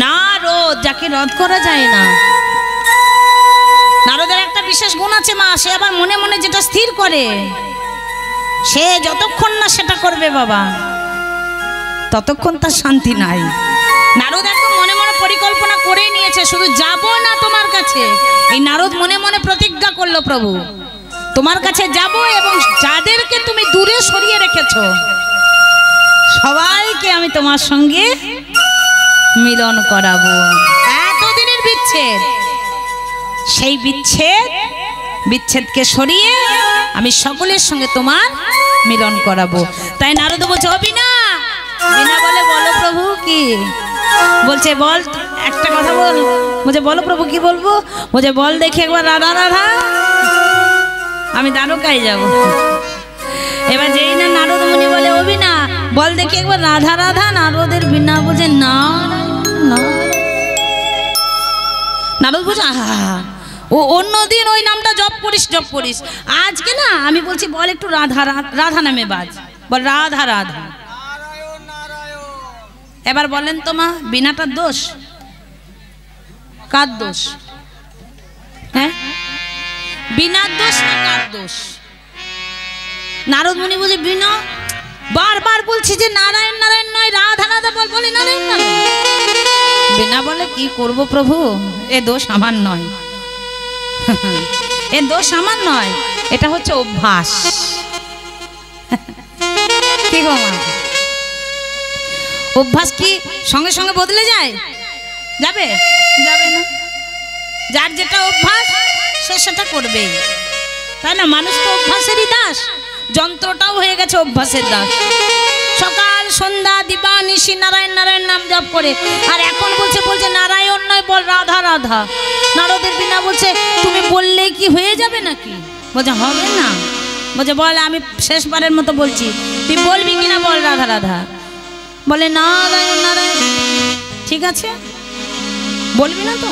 নারদ যাকে রদ করা যায় না। নারদের একটা বিশেষ গুণ আছে মা, সে আবার মনে মনে যেটা স্থির করে, সে যতক্ষণ না সেটা করবে বাবা, ততক্ষণ তার শান্তি নাই। নারদ একদম মনে মনে পরিকল্পনা করে নিয়েছে, শুধু যাব না তোমার কাছে, এই নারদ মনে মনে প্রতিজ্ঞা করলো প্রভু তোমার কাছে যাব, এবং যাদেরকে তুমি দূরে সরিয়ে রেখেছো সবাইকে আমি তোমার সঙ্গে মিলন করাবো। এতদিনের বিচ্ছেদ, সেই বিচ্ছেদকে সরিয়ে আমি সকলের সঙ্গে তোমার মিলন করাবো। তাই নারদ বলছে বিনা, বিনা বলে বলো প্রভু কি বলছে, বল একটা কথা বল। বলছে বলো প্রভু কি বলবো? বলছে বল দেখি একবার রাধা রাধা, আমি দ্বারকায় যাব। এবার যেই না নারদ মুনি বলে ও বিনা বল দেখি একবার রাধা রাধা, নারদের বিনা বলছে না না। নারদ বলছে আহা, ও অন্যদিন ওই নামটা জপ করিস, আজকে না আমি বলছি বল একটু রাধা রাধা নামে বাজ, বল রাধা রাধা। এবার বলেন তো মা, বিনাটার দোষ কার দোষ? হ্যাঁ, বিনার দোষ না কার দোষ? নারদ মুনি বলছে বিনা বারবার বলছি যে নারায়ণ নারায়ণ নয়, রাধা রাধা বল, বলে নারায়ণ নারায়ণ। বিনা বলে কি করব প্রভু, এ দোষ আমার নয়, এ দোষ আমার নয়, এটা হচ্ছে অভ্যাস। কি গো মা, অভ্যাস কি সঙ্গে সঙ্গে বদলে যায়? যাবে যাবে না, যার যেটা অভ্যাস সে সেটা করবে, তাই না? মানুষ তো অভ্যাসেরই দাস, যন্ত্রটাও হয়ে গেছে অভ্যাসের দাস। সকাল সন্ধ্যা দিবা নিশি নারায়ণ নারায়ণ নাম জপ করে, আর এখন বলছে নারায়ণ নয় বল রাধা রাধা। নারদের বিনা বলছে তুমি বললে কি হয়ে যাবে নাকি? বলছে হবে না। বলছে বল, আমি শেষবারের মতো বলছি, তুই বলবি কিনা বল রাধা রাধা। বলে নারায়ণ নারায়ণ। ঠিক আছে, বলবি না তো?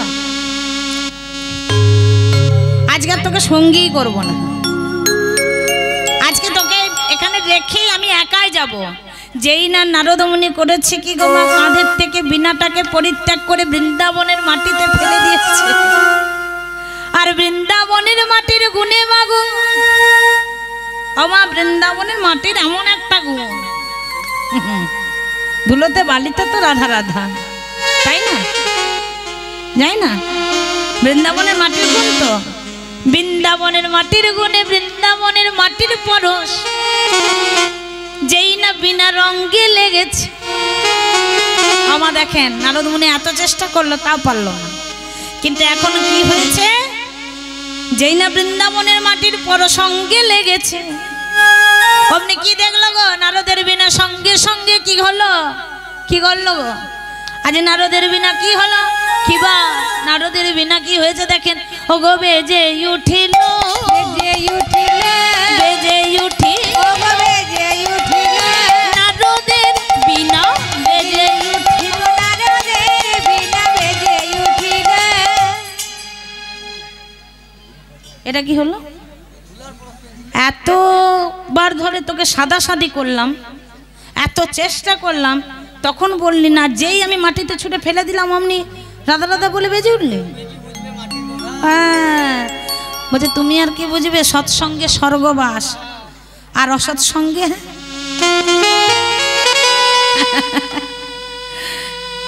আজকে তোকে সঙ্গী করব না, আজকে তোকে এখানে রেখেই আমি একাই যাব। যেই না নারদ মুনি করেছে কি গো মা, কাঁধের থেকে বিনাটাকে পরিত্যাগ করে বৃন্দাবনের মাটিতে ফেলে দিয়েছে। আর বৃন্দাবনের মাটির গুণে মাগো আমার, বৃন্দাবনের মাটির এমন একটা গুণ, ধুলোতে বালিতে তো রাধা রাধা, তাই না? যাই না, বৃন্দাবনের মাটির গুণ তো, বৃন্দাবনের মাটির গুণে বৃন্দাবনের মাটির পরশ, যেই না বিনা রঙে লেগেছে। আমার দেখেন নারদ মুনি এত চেষ্টা করলো তাও পারলো না, কিন্তু এখন কি হয়েছে, যেই না বৃন্দাবনের মাটির পরসঙ্গে লেগেছে, অমনি কি দেখলো গো, নারদের বিনা সঙ্গে সঙ্গে কি হলো, কি করলো গো? আজ নারদের বিনা কি হলো, কিবা নারদের বিনা কি হয়েছে দেখেন। ও গো বেজে উঠিল, বেজে উঠিল, বেজে উঠিল, ও গো বেজে উঠিল, নারদের বিনা বেজে উঠিল, নারদের বিনা বেজে উঠিল। এটা কি হলো? এতবার ধরে তোকে সাদা সাদি করলাম, এত চেষ্টা করলাম, তখন বললি না, যেই আমি মাটিতে ছুটে ফেলে দিলাম অমনি রাধা রাধা বলে বেজে উঠলি। হ্যাঁ, বলছে তুমি আর কি বুঝবে, সৎসঙ্গে স্বর্গবাস। আর অসৎ সঙ্গে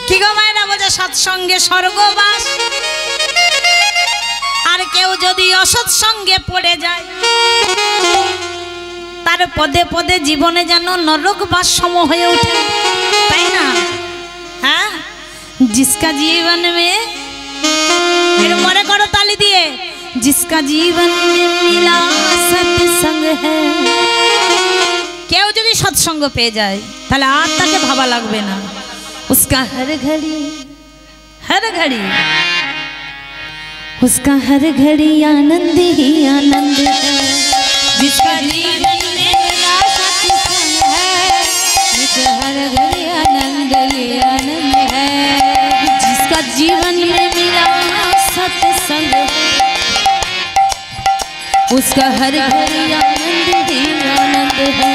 কি গো মায়েরা বলছে সৎসঙ্গে স্বর্গবাস। আর কেউ যদি অসৎ সঙ্গে পড়ে যায় তার পদে পদে জীবনে যেন নরকবাস সম হয়ে ওঠে, তাই না? হ্যাঁ, जिसका जीवन में मने करो ताली दिए, जिसका जीवन में मिला सत्संग है। কেউ যদি সৎসঙ্গ পেয়ে যায় তাহলে আর তাকে ভাবা লাগবে না। उसका हर घड़ी उसका हर घड़ी आनंद ही आनंद है। जिसका जीवन में मिला सत्संग है, उसका हर घड़ी आनंद ही आनंद है। जिसका जीवन में मिला सत्संग है, उसका हर घड़ी आनंद ही आनंद है।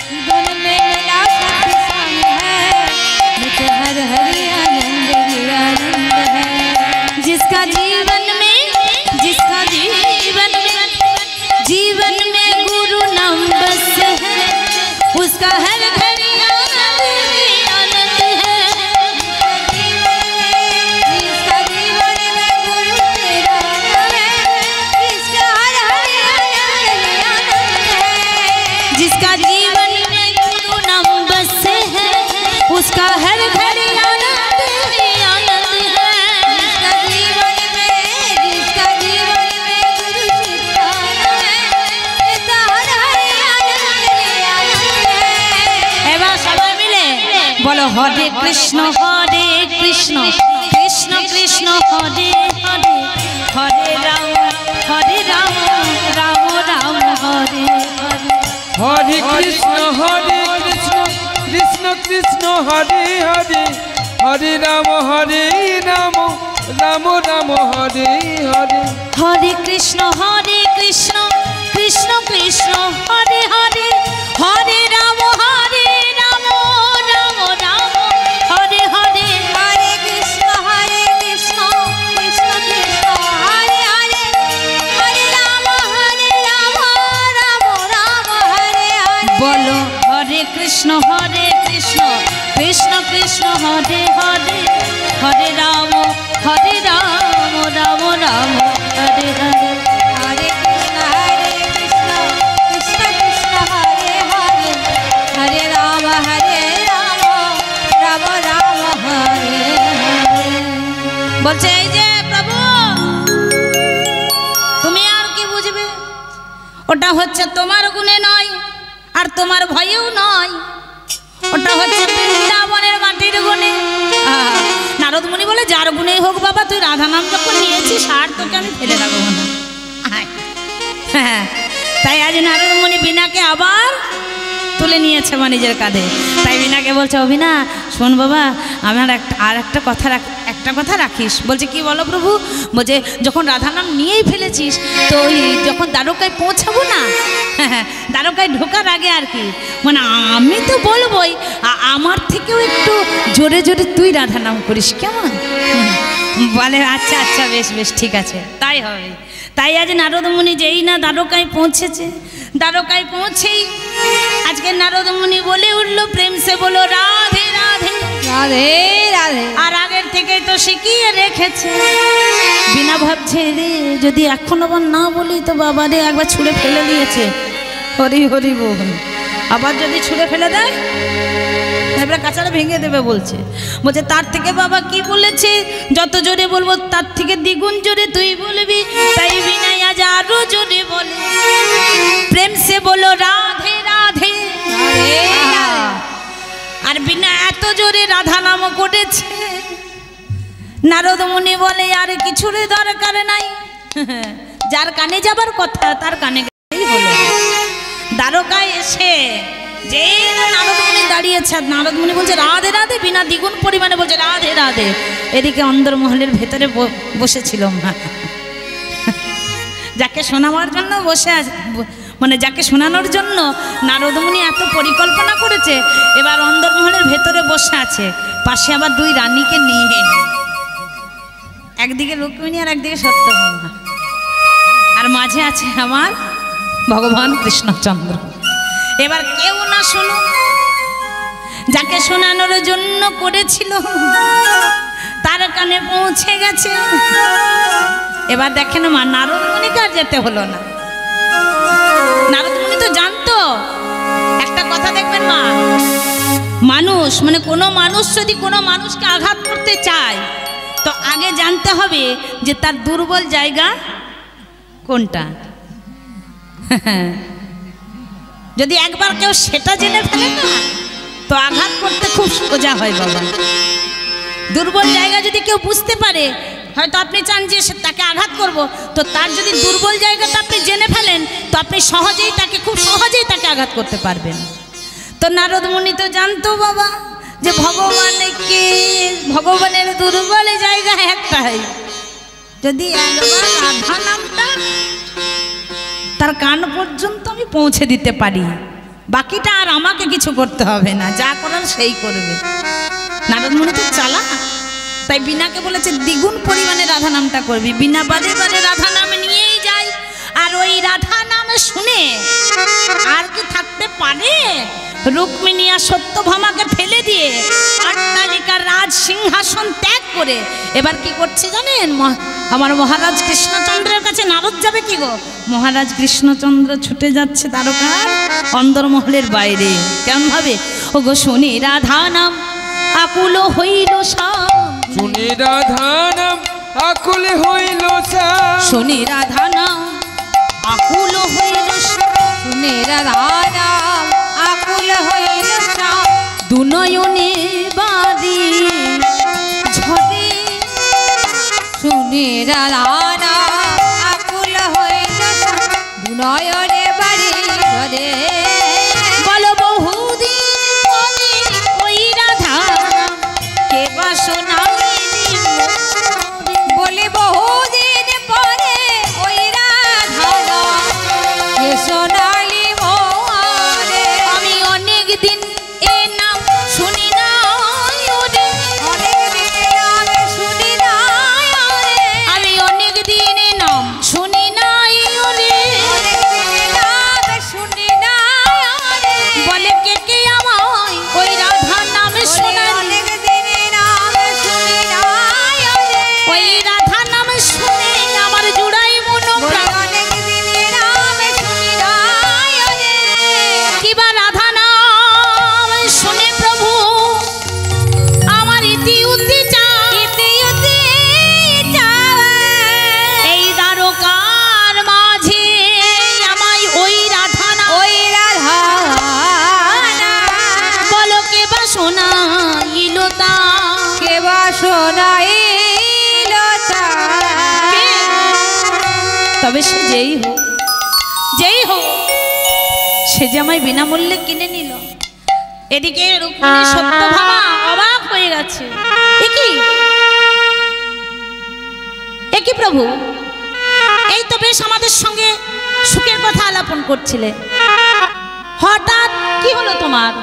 जीवन में मिला सत्संग है, उसका हर घड़ी आनंद ही आनंद है। जिसका जीवन में गुरु नाम बस है, उसका हर घड़ी आनंद ही आनंद है। जिसका जीवन में गुरु तेरा नाम है, इसका हर घड़ी आनंद ही आनंद है। जिसका जीवन में गुरु नाम बस है, उसका हर घड़ी आनंद ही आनंद है। बोलो हरे कृष्ण कृष्ण कृष्ण हरे हरे, हरे राम राम राम हरे हरे। हरे कृष्ण कृष्ण कृष्ण हरे हरे, हरे राम राम राम हरे हरे। हरे कृष्ण कृष्ण कृष्ण कृष्ण हरे हरे, हरे राम राम राम राम हरे हरे। हरे कृष्ण कृष्ण कृष्ण हरे हरे, हरे राम राम राम हरे हरे। बोलो हरे कृष्ण कृष्ण कृष्ण हरे हरे, हरे राम राम राम हरे हरे। हरे कृष्ण कृष्ण कृष्ण हरे हरे, हरे राम राम राम हरे हरे। বলছে এই যে প্রভু তুমি আর কি বুঝবে, ওটা হচ্ছে তোমার গুণে নয় আর তোমার ভয়েও নয়, ওটা হচ্ছে বৃন্দাবনের মাটির গুণে। নারদ মুনি বলে যার গুণেই হোক বাবা, তুই রাধা নাম যখন নিয়েছিস আর তোকে আমি ফেলে রাখবো না। তাই আজ নারদ মুনি বিনাকে আবার তুলে নিয়েছে নিজের কাঁধে। তাই বিনাকে বলছে, ও বিনা শোন বাবা, আমার একটা কথা রাখিস। বলছে কি বলো প্রভু? বলছে যখন রাধা নাম নিয়েই ফেলেছিস তো ওই যখন দ্বারকায় পৌঁছাবো না, দ্বারকায় ঢোকার আগে আর কি, মানে আমি তো বলবোই, আমার থেকেও একটু জোরে জোরে তুই রাধা নাম করিস, কেমন? বলে আচ্ছা আচ্ছা বেশ বেশ ঠিক আছে, তাই হবে। তাই আজ নারদ মুনি যেই না দ্বারকায় পৌঁছেছে, দ্বারকায় পৌঁছেই আজকে নারদ মুনি বলে উঠলো প্রেম সে বলো রাধে রাধে রাধে রাধে। আর আগের থেকে তো শিখিয়ে রেখেছে। বিনা ভাবছে রে যদি এখন আবার না বলি তো বাবা রে একবার ছুঁড়ে ফেলে দিয়েছে, হরি হরি বল, আবার যদি ছুঁড়ে ফেলে দেয় এবার কাঁচাটা ভেঙে দেবে বলছে। বলছে তার থেকে বাবা কি বলেছে, যত জোরে বলবো তার থেকে দ্বিগুণ জোরে তুই বলবি। তাই বিনাই আজ আরো জোরে বলে প্রেম সে বলো রাধে রাধে। আর বিনা এত জোরে রাধা নাম করেছে, নারদ মুনি বলে আর কিছুর দরকার নাই, যার কানে যাবার কথা তার কানে গেলেই হলো। দ্বারকায় এসে যে নারদ মুনি দাঁড়িয়েছে, নারদ মুনি বলছে রাধে রাধে, বিনা দ্বিগুণ পরিমাণে বলছে রাধে রাধে। এদিকে অন্দরমহলের ভেতরে বসেছিল মা, যাকে শোনাবার জন্য বসে আছে, মানে যাকে শোনানোর জন্য নারদ মুনি এত পরিকল্পনা করেছে, এবার অন্দরমহলের ভেতরে বসে আছে, পাশে আবার দুই রানীকে নিয়ে, একদিকে রুক্মিণী আর একদিকে সত্যভামা, আর মাঝে আছে আমার ভগবান কৃষ্ণচন্দ্র। এবার কেউ না শুনুক, যাকে শোনানোর জন্য করেছিল তার কানে পৌঁছে গেছে। এবার দেখেন মা, নারদ মুনিকে আর যেতে হলো না। নারদ মুনি তো জানতো একটা কথা, দেখবেন মা, মানুষ মানে কোনো মানুষ যদি কোনো মানুষকে আঘাত করতে চায় তো আগে জানতে হবে যে তার দুর্বল জায়গা কোনটা। যদি একবার কেউ সেটা জেনে ফেলে না তো আঘাত করতে খুব সোজা হয় বাবা। দুর্বল জায়গা যদি কেউ বুঝতে পারে, হয়তো আপনি চান যে তাকে আঘাত করব, তো তার যদি দুর্বল জায়গাটা আপনি জেনে ফেলেন তো আপনি সহজেই তাকে, খুব সহজেই তাকে আঘাত করতে পারবেন। তো নারদ মুনি তো জানতো বাবা যে ভগবানের দুর্বল জায়গা একটাই, যদি একবার রাধা নামটা তার কান পর্যন্ত আমি পৌঁছে দিতে পারি, বাকিটা আর আমাকে কিছু করতে হবে না, যা করার সেই করবে। নারদ মুনি তো চালা, তাই বিনাকে বলেছে দ্বিগুণ পরিমাণে রাধা নামটা করবি। বিনা বাদে বাদে রাধা নাম নিয়েই যায়, আর ওই রাধা নাম শুনে আর কি থাকতে পারে? রুক্মিণী আর সত্যভামাকে ফেলে দিয়ে অট্টালিকার রাজ সিংহাসন ত্যাগ করে এবার কি করছে জানেন? আমার মহারাজ কৃষ্ণচন্দ্রের কাছে নারদ যাবে কি গো? মহারাজ কৃষ্ণচন্দ্র ছুটে যাচ্ছে দ্বারকার অন্দরমহলের বাইরে। কেমন ভাবে? ও গো শুনি রাধা নাম আকুল হইল শাম, শুনি রাধা নাম আকুল হইল শাম, শুনি রাধা নাম আকুল হইল শাম, শুনি রাধা নাম আকুল হইল শাম, দুনয়নে বাড়ি ঝরে, শুনি রাধা নাম আকুল হইল শাম, দুনয়নে বাড়ি ধরে। বলো বহুদিন পরে ওই রাধা নাম কে বা শোনাইলি মোরে। বলে বহুদিন পরে ওই রাধা নাম কে শোনালি মোরে। আমি অনেক দিন এ নাম শুনি নাই ওরে, অনেক দিন নাম শুনি নাই ওরে, আমি অনেক দিন এ নাম শুনি নাই ওরে। অনেক দিন নাম শুনি নাই ওরে। বলে কে কে আমায় ওই রাধা নাম শোনালি, অনেক দিন নাম শুনি নাই ওরে। ওই রাধা নাম শুনে আমার জুড়াই মন প্রাণ। অনেক দিন নাম শুনি নাই ওরে। কিবা রাধা নাম শুনে প্রভু আমার ইতি উতি চায়, এই দ্বারকার মাঝে আমায় ওই রাধা নাম, ওই রাধা নাম বলো কে বা শোনাইল তা, কে বা শোনাইল তা। কে? তবে সে যেই হোক, যেই হোক, সে যে আমায় বিনামূল্যে কিনে নিল। এদিকে রুক্মিণী সত্যভামা অবাক হয়ে গেছে। একই প্রভু, এই তো বেশ আমাদের সঙ্গে সুখের কথা আলাপন করছিলে, হঠাৎ কি হলো তোমার?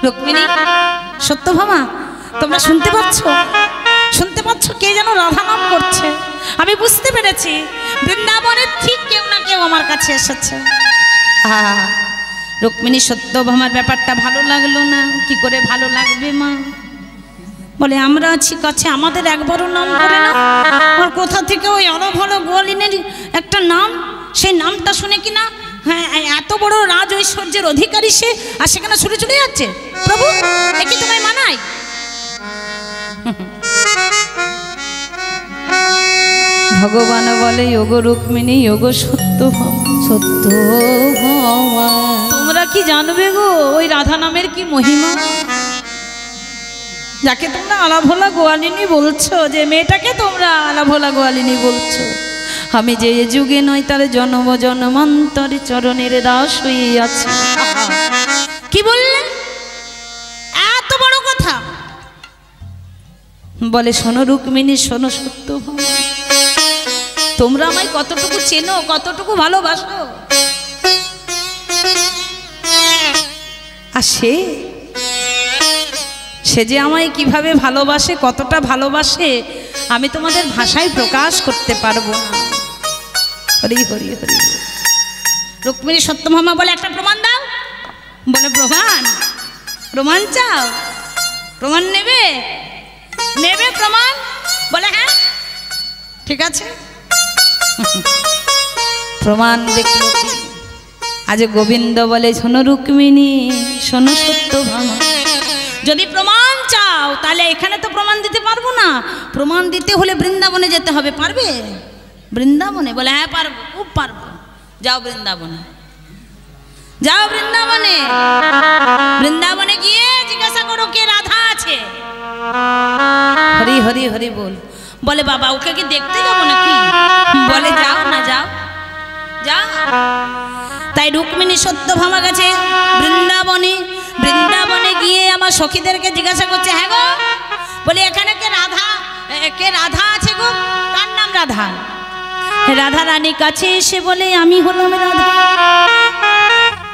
রুক্মিণী, সত্যভামা, তোমরা শুনতে পাচ্ছ? শুনতে পাচ্ছ কে যেন রাধা নাম করছে? আমি বুঝতে পেরেছি বৃন্দাবনের ঠিক কেউ না কেউ আমার কাছে এসেছে। রুক্মিণী সত্যভামার ব্যাপারটা ভালো লাগলো না। কি করে ভালো লাগবে মা? বলে আমরা আছি কাছে, আমাদের একবারও নাম করে না। আর কোথা থেকে ওই অলভল গোয়ালিনের একটা নাম, সেই নামটা শুনে কিনা হ্যাঁ এত বড় রাজ ঐশ্বর্যের অধিকারী সে, আর সেখানে ছুটে চলে যাচ্ছে। প্রভু, এ কি তোমায় মানায়? ভগবান বলে ওগো রুক্মিণী, ওগো সত্যভামা, সত্যভামা, তোমরা কি জানবে গো ওই রাধা নামের কি মহিমা? যাকে তোমরা আলাভোলা গোয়ালিনী বলছো, যে মেয়েটাকে তোমরা আলাভোলা গোয়ালিনী বলছো, আমি যে এ যুগে নয় তার জন্ম জন্মান্তরে চরণের দাস হইয়াছি। কি বললে? এত বড় কথা? বলে শোনো রুক্মিণী, শোনো সত্যভামা, তোমরা আমায় কতটুকু চেনো, কতটুকু ভালোবাসো। আর সে যে আমায় কিভাবে ভালোবাসে, কতটা ভালোবাসে, আমি তোমাদের ভাষায় প্রকাশ করতে পারবো না। হরি হরি হরি। রুক্মিণী সত্যভামা বলে একটা প্রমাণ দাও। বলে প্রমাণ? প্রমাণ চাও? প্রমাণ নেবে? নেবে প্রমাণ? বলে হ্যাঁ ঠিক আছে। প্রমাণ দেখলো কি? আজ গোবিন্দ বলে শোনো রুক্মিণী, শোনো সত্যভামা, যদি প্রমাণ চাও তাহলে এখানে তো প্রমাণ দিতে পারবো না, প্রমাণ দিতে হলে বৃন্দাবনে যেতে হবে। পারবে? বৃন্দাবনে? বলে হ্যাঁ পারবো, খুব পারবো। যাও বৃন্দাবনে, যাও বৃন্দাবনে। বৃন্দাবনে গিয়ে জিজ্ঞাসা করো কে রাধা আছে। হরি হরি হরি বল। বলে বাবা ওকে কি দেখতে যাবো নাকি? বলে যাও না, যাও যাও। তাই রুক্মিণী সত্যভামা গেছে বৃন্দাবনে। বৃন্দাবনে গিয়ে আমার সখীদেরকে জিজ্ঞাসা করছে, হ্যাঁ গো, বলি এখানে কে রাধা, কে রাধা আছে গো? কার নাম রাধা? রাধা রানীর কাছে এসে বলে আমি হলাম রাধা।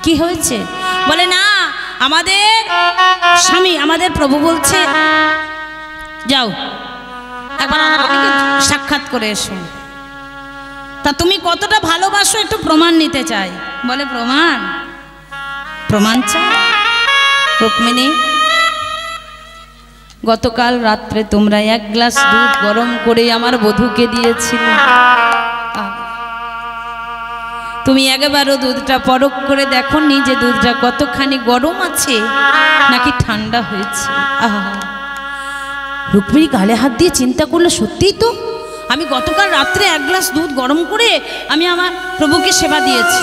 কি হয়েছে? বলে না, আমাদের স্বামী, আমাদের প্রভু বলছে যাও একবার রানীকে সাক্ষাৎ করে এসো। তা তুমি কতটা ভালোবাসো একটু প্রমাণ নিতে চাই। বলে প্রমাণ? প্রমাণ চাই? রুক্মিণী, গতকাল রাত্রে তোমরা 1 গ্লাস দুধ গরম করে আমার বধূকে দিয়েছিলে। তুমি একবারও দুধটা পরখ করে দেখো নি যে দুধটা কতখানি গরম আছে নাকি ঠান্ডা হয়েছে? রুক্মিণী গালে হাত দিয়ে চিন্তা করলো, সত্যিই তো আমি গতকাল রাত্রে 1 গ্লাস দুধ গরম করে আমি আমার প্রভুকে সেবা দিয়েছি।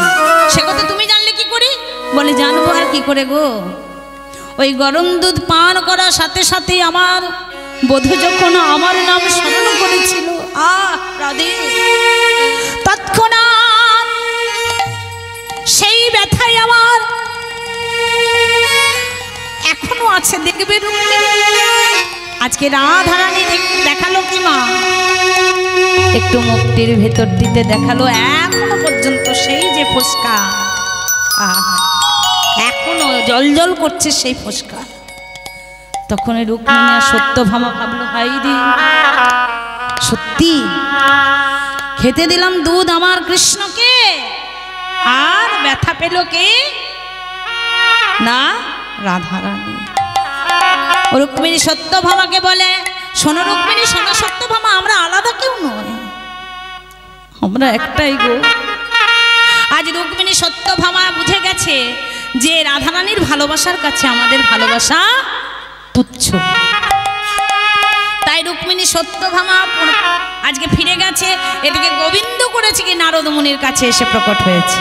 সে কথা তুমি জানলে কি করে? বলে জানবো আর কি করে গো, ওই গরম দুধ পান করার সাথে সাথে আমার বধূ যখন আমার নাম স্মরণ করেছিল, রাধে, তৎক্ষণাৎ সেই ব্যথায় আমার এখনো আছে। দেখবে রুক্মিণী, আজকে রাধারানী দেখালো কি মা, একটু মুক্তির ভেতরটিতে দেখালো এখনো পর্যন্ত সেই যে ফোসকা, এখনো জল জল করছে সেই ফোসকা। তখন রুক্মিণী আর সত্যভামা ভাবলো, হাইরে সত্যি খেতে দিলাম দুধ আমার কৃষ্ণকে, আর ব্যথা পেল কে? না, রাধারানী। রুক্মিণী সত্যভামাকে বলে, শোনো রুক্মিণী, শোনো সত্যভামা, আমরা আলাদা কেউ নয়, আমরা একটাই গো। আজ রুক্মিণী সত্যভামা বুঝে গেছে যে রাধারানীর ভালোবাসার কাছে আমাদের ভালোবাসা তুচ্ছ। তাই রুক্মিণী সত্যভামা আজকে ফিরে গেছে। এদিকে গোবিন্দ করেছে কি, নারদ মুনির কাছে এসে প্রকট হয়েছে।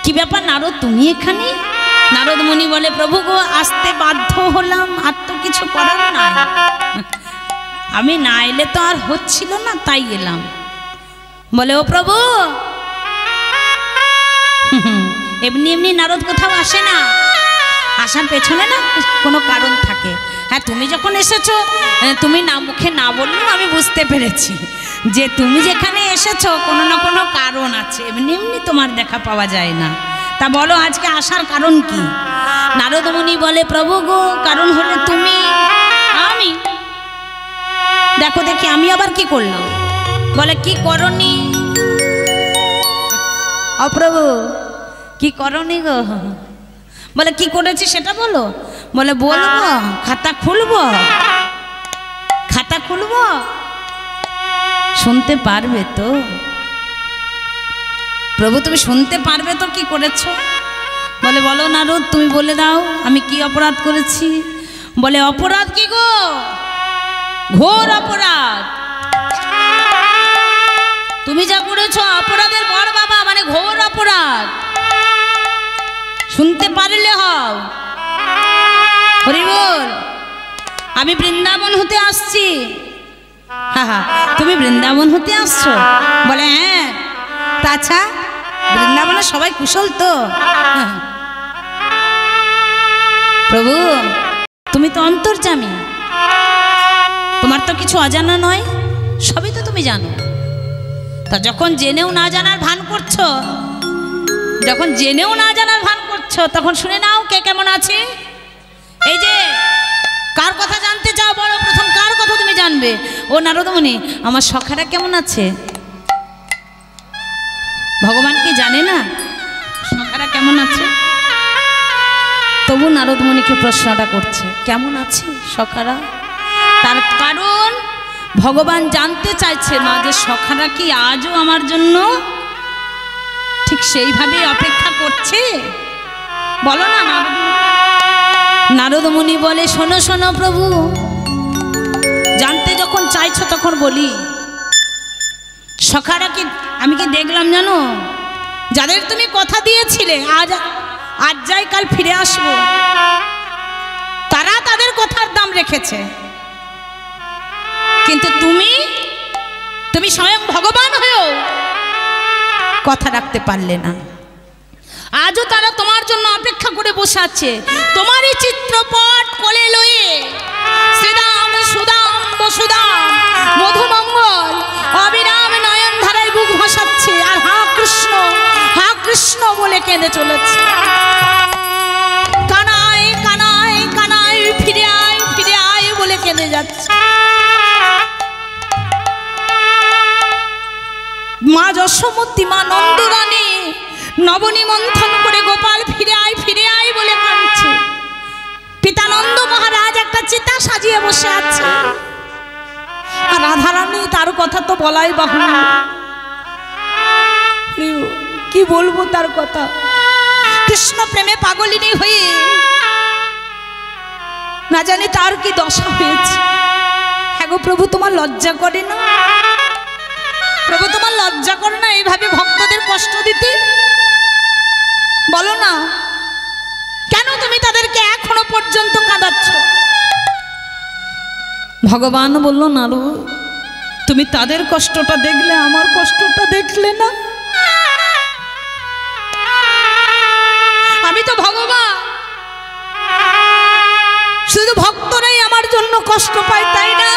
কি ব্যাপার নারদ, তুমি এখানে? নারদ মুনি বলে, প্রভু গো, আসতে বাধ্য হলাম, আর তো কিছু করার নাই, আমি না এলে তো আর হচ্ছিল না, তাই এলাম। বলে ও প্রভু, এমনি এমনি নারদ কোথাও আসে না, আসার পেছনে না কোনো কারণ থাকে। হ্যাঁ, তুমি যখন এসেছো, তুমি না মুখে না বললেও আমি বুঝতে পেরেছি যে তুমি যেখানে এসেছো কোনো না কোনো কারণ আছে, এমনি এমনি তোমার দেখা পাওয়া যায় না। তা বলো আজকে আসার কারণ কি? নারদ মুনি বলে, প্রভু গো, কারণ হলে তুমি, আমি। দেখো দেখি আমি আবার কি করলাম? বলে কি করনি? অপ্রভু কি করনি গো? বলে কি করেছি সেটা বলো। বলে বলবো, খাতা খুলবো, খাতা খুলবো, শুনতে পারবে তো? প্রভু তুমি শুনতে পারবে তো কি করেছো? বলে বলো নারদ, তুমি বলে দাও আমি কি অপরাধ করেছি। বলে অপরাধ কি গো? ঘোর অপরাধ। তুমি যা করেছো অপরাধের বড় বাবা, মানে ঘোর অপরাধ। শুনতে পারলে হও। হরি বল। আমি বৃন্দাবন হতে আসছি। হ্যাঁ, তুমি বৃন্দাবন হতে আসছো? বলে হ্যাঁ। আচ্ছা, বৃন্দাবনে সবাই কুশল তো? প্রভু তুমি তো অন্তর্যামী, তোমার তো কিছু অজানা নয়, সবই তো তুমি জানো। তা যখন জেনেও না জানার ভান করছো, যখন জেনেও না জানার ভান করছো, তখন শুনে নাও কে কেমন আছে। এই যে কার কথা জানতে চাও, বলো প্রথম কার কথা তুমি জানবে? ও নারদ মুনি, আমার সখারা কেমন আছে? ভগবান কি জানে না? কেমন আছে? তবু নারদ মুনিকে প্রশ্নটা করছে, কেমন আছে সখারা? তার কারণ ভগবান জানতে চাইছে না যে সখারা কি আজও আমার জন্য ঠিক সেইভাবে অপেক্ষা করছে। বলো না নারদ মুনি বলে, শোনো শোনো প্রভু, জানতে যখন চাইছো তখন বলি, সখারা কি আমি কি দেখলাম জানো, যাদের তুমি কথা দিয়েছিলে আজ যাই কাল ফিরে আসবো, তারা তাদের কথার দাম রেখেছে, কিন্তু তুমি স্বয়ং ভগবান হয়েও কথা রাখতে পারলে না। আজও তারা তোমার জন্য অপেক্ষা করে বসে আছে। তোমারই চিত্রপট কোলে লয়ে শ্রীরাম সুদাম বসুদাম মধুমঙ্গল অবিরাম নয়ন ধারায় বুক ভাসাচ্ছে আর হা কৃষ্ণ বলে কেঁদে চলেছে। কানাই কানাই কানাই ফিরে আয় বলে কেঁদে যাচ্ছে। মা যশোমতী মা নন্দরানী নবনী মন্থন করে গোপাল ফিরে আয় বলে কাঁদছে। পিতানন্দ মহারাজ একটা চিতা সাজিয়ে বসে আছে, আর রাধারানী তার কথা তো বলাই বাহুল্য। কি বলবো তার কথা, কৃষ্ণ প্রেমে পাগলিনী হয়ে না জানি তার কি দশা হয়েছে। হ্যাঁ গো প্রভু, তোমার লজ্জা করে না? প্রভু তোমার লজ্জা করে না এইভাবে ভক্তদের কষ্ট দিতে? বলো না, কেন তুমি তাদেরকে এখনো পর্যন্ত কাঁদাচ্ছ? ভগবান বলল, নারু তুমি তাদের কষ্টটা দেখলে আমার কষ্টটা দেখলে না? আমি তো ভগবান, শুধু ভক্তরাই আমার জন্য কষ্ট পায় তাই না?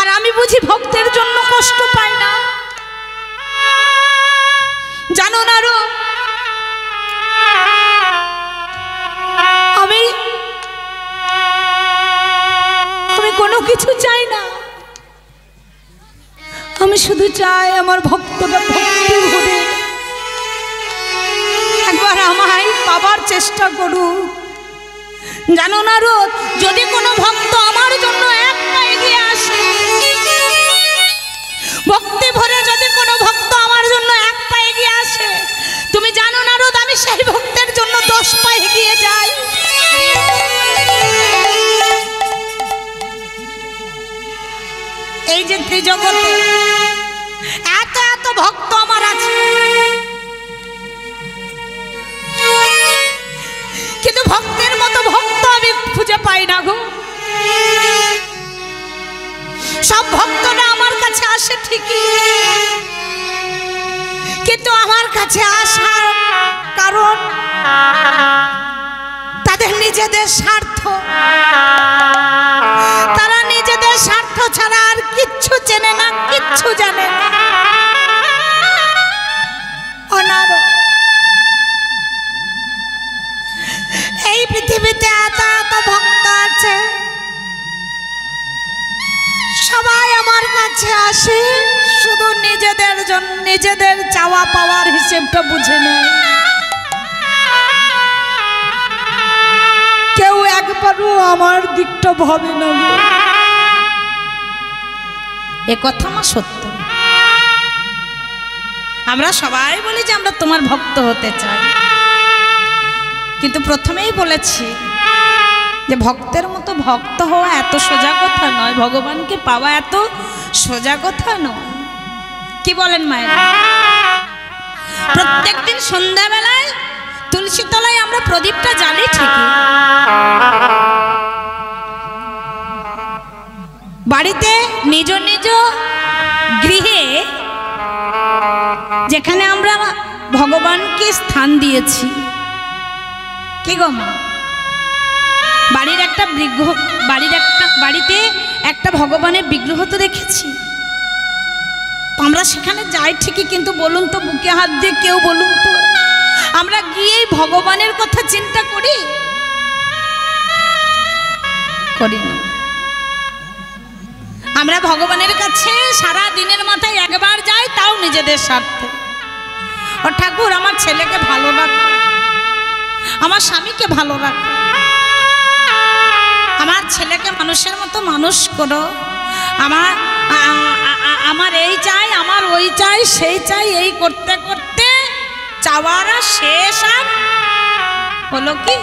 আর আমি বুঝি ভক্তের জন্য কষ্ট পাই না? জানো না রো, আমি কোনো কিছু চাই না, আমি শুধু চাই আমার ভক্তটা ভক্তি ভরে একবার আমায় পাবার চেষ্টা করুক। জানো না রো, যদি কোনো ভক্ত আমার জন্য এক পা এগিয়ে আসে, ভক্তি ভরে যদি কোনো ভক্ত আমার জন্য এক পা এগিয়ে আসে, তুমি জানো না রোদ, আমি সেই ভক্তের জন্য 10 পা এগিয়ে যাই। এই যে ত্রিজগতে এত এত ভক্ত আমার আছে, কিন্তু ভক্তের মতো ভক্ত আমি খুঁজে পাই না গো। সব ভক্তরা আমার কাছে আসে ঠিকই, কিন্তু আমার কাছে আসার কারণ তাদের নিজেদের স্বার্থ। তারা নিজেদের স্বার্থ ছাড়া আর কিচ্ছু চেনে না, কিচ্ছু জানে না। এই পৃথিবীতে এত এত ভক্ত আছে, সবাই আমার কাছে আসে শুধু নিজেদের জন্য, নিজেদের চাওয়া পাওয়ার হিসেবটা বুঝে নেয়। কেউ একবারও আমার দিকটা ভাবে না। এ কথা আমার সত্য। আমরা সবাই বলি যে আমরা তোমার ভক্ত হতে চাই, কিন্তু প্রথমেই বলেছি যে ভক্তের মতো ভক্ত হওয়া এত সোজা কথা নয়, ভগবানকে পাওয়া এত সোজা কথা নয়। কি বলেন মায়ের? প্রত্যেকদিন সন্ধ্যাবেলায় তুলসী তলায় আমরা প্রদীপটা জ্বালি ঠিকই, বাড়িতে নিজ নিজ গৃহে যেখানে আমরা ভগবানকে স্থান দিয়েছি, কি গো মা, বাড়িতে একটা ভগবানের বিগ্রহ তো দেখেছি, আমরা সেখানে যাই ঠিকই, কিন্তু বলুন তো বুকে হাত দিয়ে কেউ বলুন তো আমরা গিয়েই ভগবানের কথা চিন্তা করি? করি না। আমরা ভগবানের কাছে সারা দিনের মাথায় একবার যাই, তাও নিজেদের স্বার্থে। ও ঠাকুর আমার ছেলেকে ভালো রাখো, আমার স্বামীকে ভালো রাখো, আমার ছেলেকে মানুষের মতো মানুষ করো, আমার এই চাই, আমার ওই চাই, সেই চাই, এই করতে করতে চাওয়ার শেষ আর হলো কি?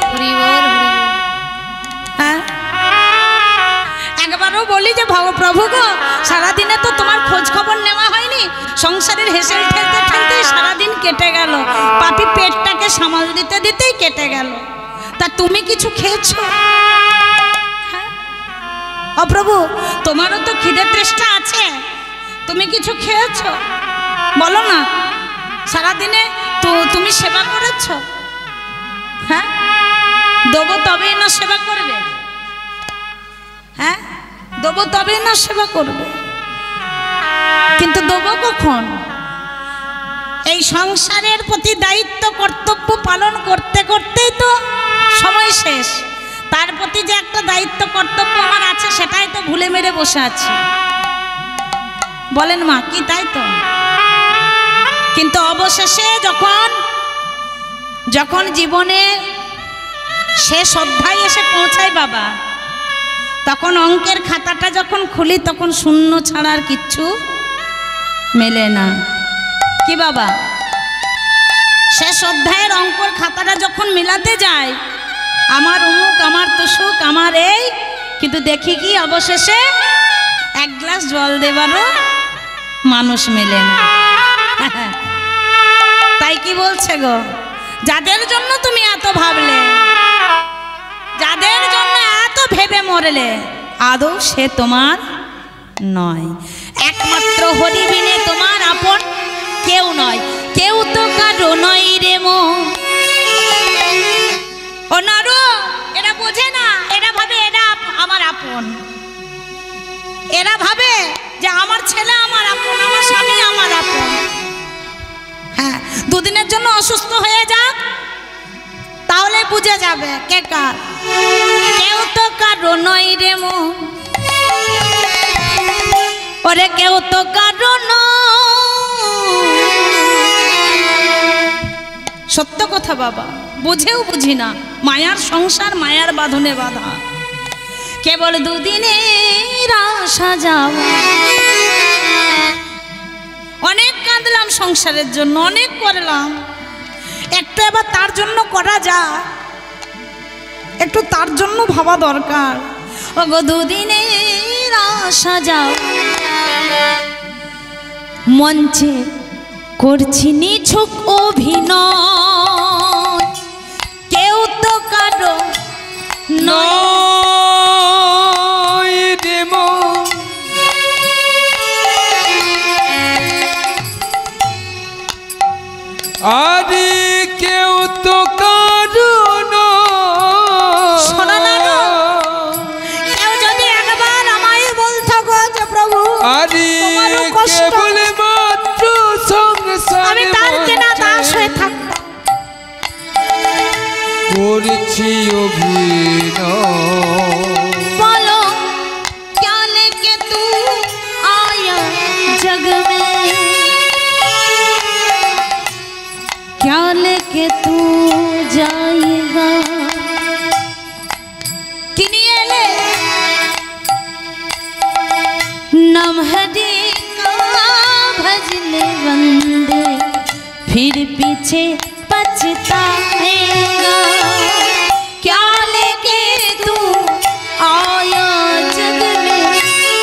হ্যাঁ, একবারও বলি যে প্রভু গো, সারাদিনে তো তোমার খোঁজ খবর নেওয়া হয়নি, সংসারের হেসেল ঠেলতে ঠেলতে সারাদিন কেটে গেল, পাপি পেটটাকে সামাল দিতে দিতেই কেটে গেল, তা তুমি কিছু খেয়েছো? ও প্রভু, তোমারও তো খিদে তৃষ্ণা আছে, তুমি কিছু খেয়েছো? বলো না, সারাদিনে তো তুমি সেবা করেছো? হ্যাঁ, দেবো তবেই না সেবা করবে? হ্যাঁ, দেবো তবেই না সেবা করবে, কিন্তু দেবো কখন? এই সংসারের প্রতি দায়িত্ব কর্তব্য পালন করতে করতেই তো সময় শেষ, তার প্রতি যে একটা দায়িত্ব কর্তব্য আমার আছে সেটাই তো ভুলে মেরে বসে আছি। বলেন মা, কি তাই তো? কিন্তু অবশেষে যখন জীবনে শেষ অধ্যায় এসে পৌঁছায় বাবা, তখন অঙ্কের খাতাটা যখন খুলি তখন শূন্য ছাড়া আর কিচ্ছু মেলে না। কি বাবা, শেষ অধ্যায়ের অঙ্কের খাতাটা যখন মিলাতে যায়, আমার অমুক, আমার তুসুক, আমার এই, কিন্তু দেখি কি অবশেষে এক গ্লাস জল দেবারও মানুষ মেলে না। তাই কি বলছে গো, যাদের জন্য তুমি এত ভাবলে, যাদের জন্য এত ভেবে মরলে, আদৌ সে তোমার নয়। একমাত্র হরি বিনে তোমার আপন কেউ নয়, কেউ তো কারো নয় রে মন। ও নারু, এরা বোঝে না, এরা ভাবে এরা আমার আপন, এরা ভাবে যে আমার ছেলে আমার আপন, আমার স্বামী আমার আপন। হ্যাঁ, দুদিনের জন্য অসুস্থ হয়ে যাক, তাহলে বুঝে যাবে কে কার। কেউ তো কারো নয় রে মন, ওরে কেউ তো কারো নয়। সত্য কথা বাবা, বুঝেও বুঝি না, মায়ার সংসার, মায়ার বাঁধনে বাঁধা, কেবল দুদিনের আশা যাও। অনেক কাঁদলাম সংসারের জন্য, অনেক করলাম, একটু এবার তার জন্য করা যায়, একটু তার জন্য ভাবা দরকার। ও গো দুদিনের আশা যাও, মঞ্চে করছি নিছক অভিনয়, কেউ তো কারো নয় রে মন। আরে কেউ তো কারো নয়। শোনো না গো, কেউ যদি একবার আমায় বলতো গো যে প্রভু আরে তোমারও কষ্ট, কেবল মাত্র সংসার, আমি তার কেনা দাস হয়ে থাকতাম। করছি অভিনয়। बोलो क्या लेके तू आया जग में, क्या लेके तू जाएगा। किनिए ले नम हरि का भजले बंदे, फिर पीछे पछताएगा। क्या लेके तू आया जग में,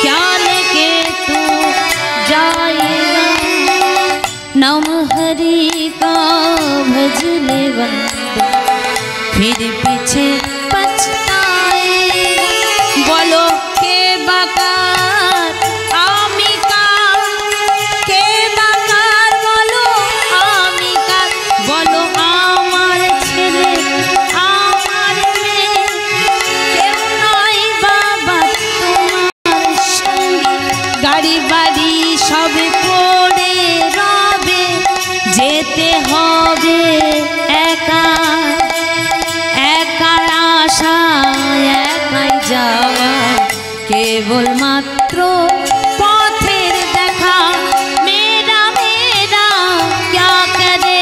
क्या लेके तू जाएगा। नाम हरि का भजले बंदे, फिर पीछे पछताएगा। बोलो के बकार आमी का, के बकार बोलो आमी का, बोलो আমার ছেলে আমার মেয়ে, কেউ নয় বাবা তোমার সঙ্গে। গাড়ি বাড়ি সব পড়ে রবে, যেতে হবে একা, একা আসা একাই যাওয়া, কেবল মাত্র পথের দেখা। মেরা মেরা क्या करे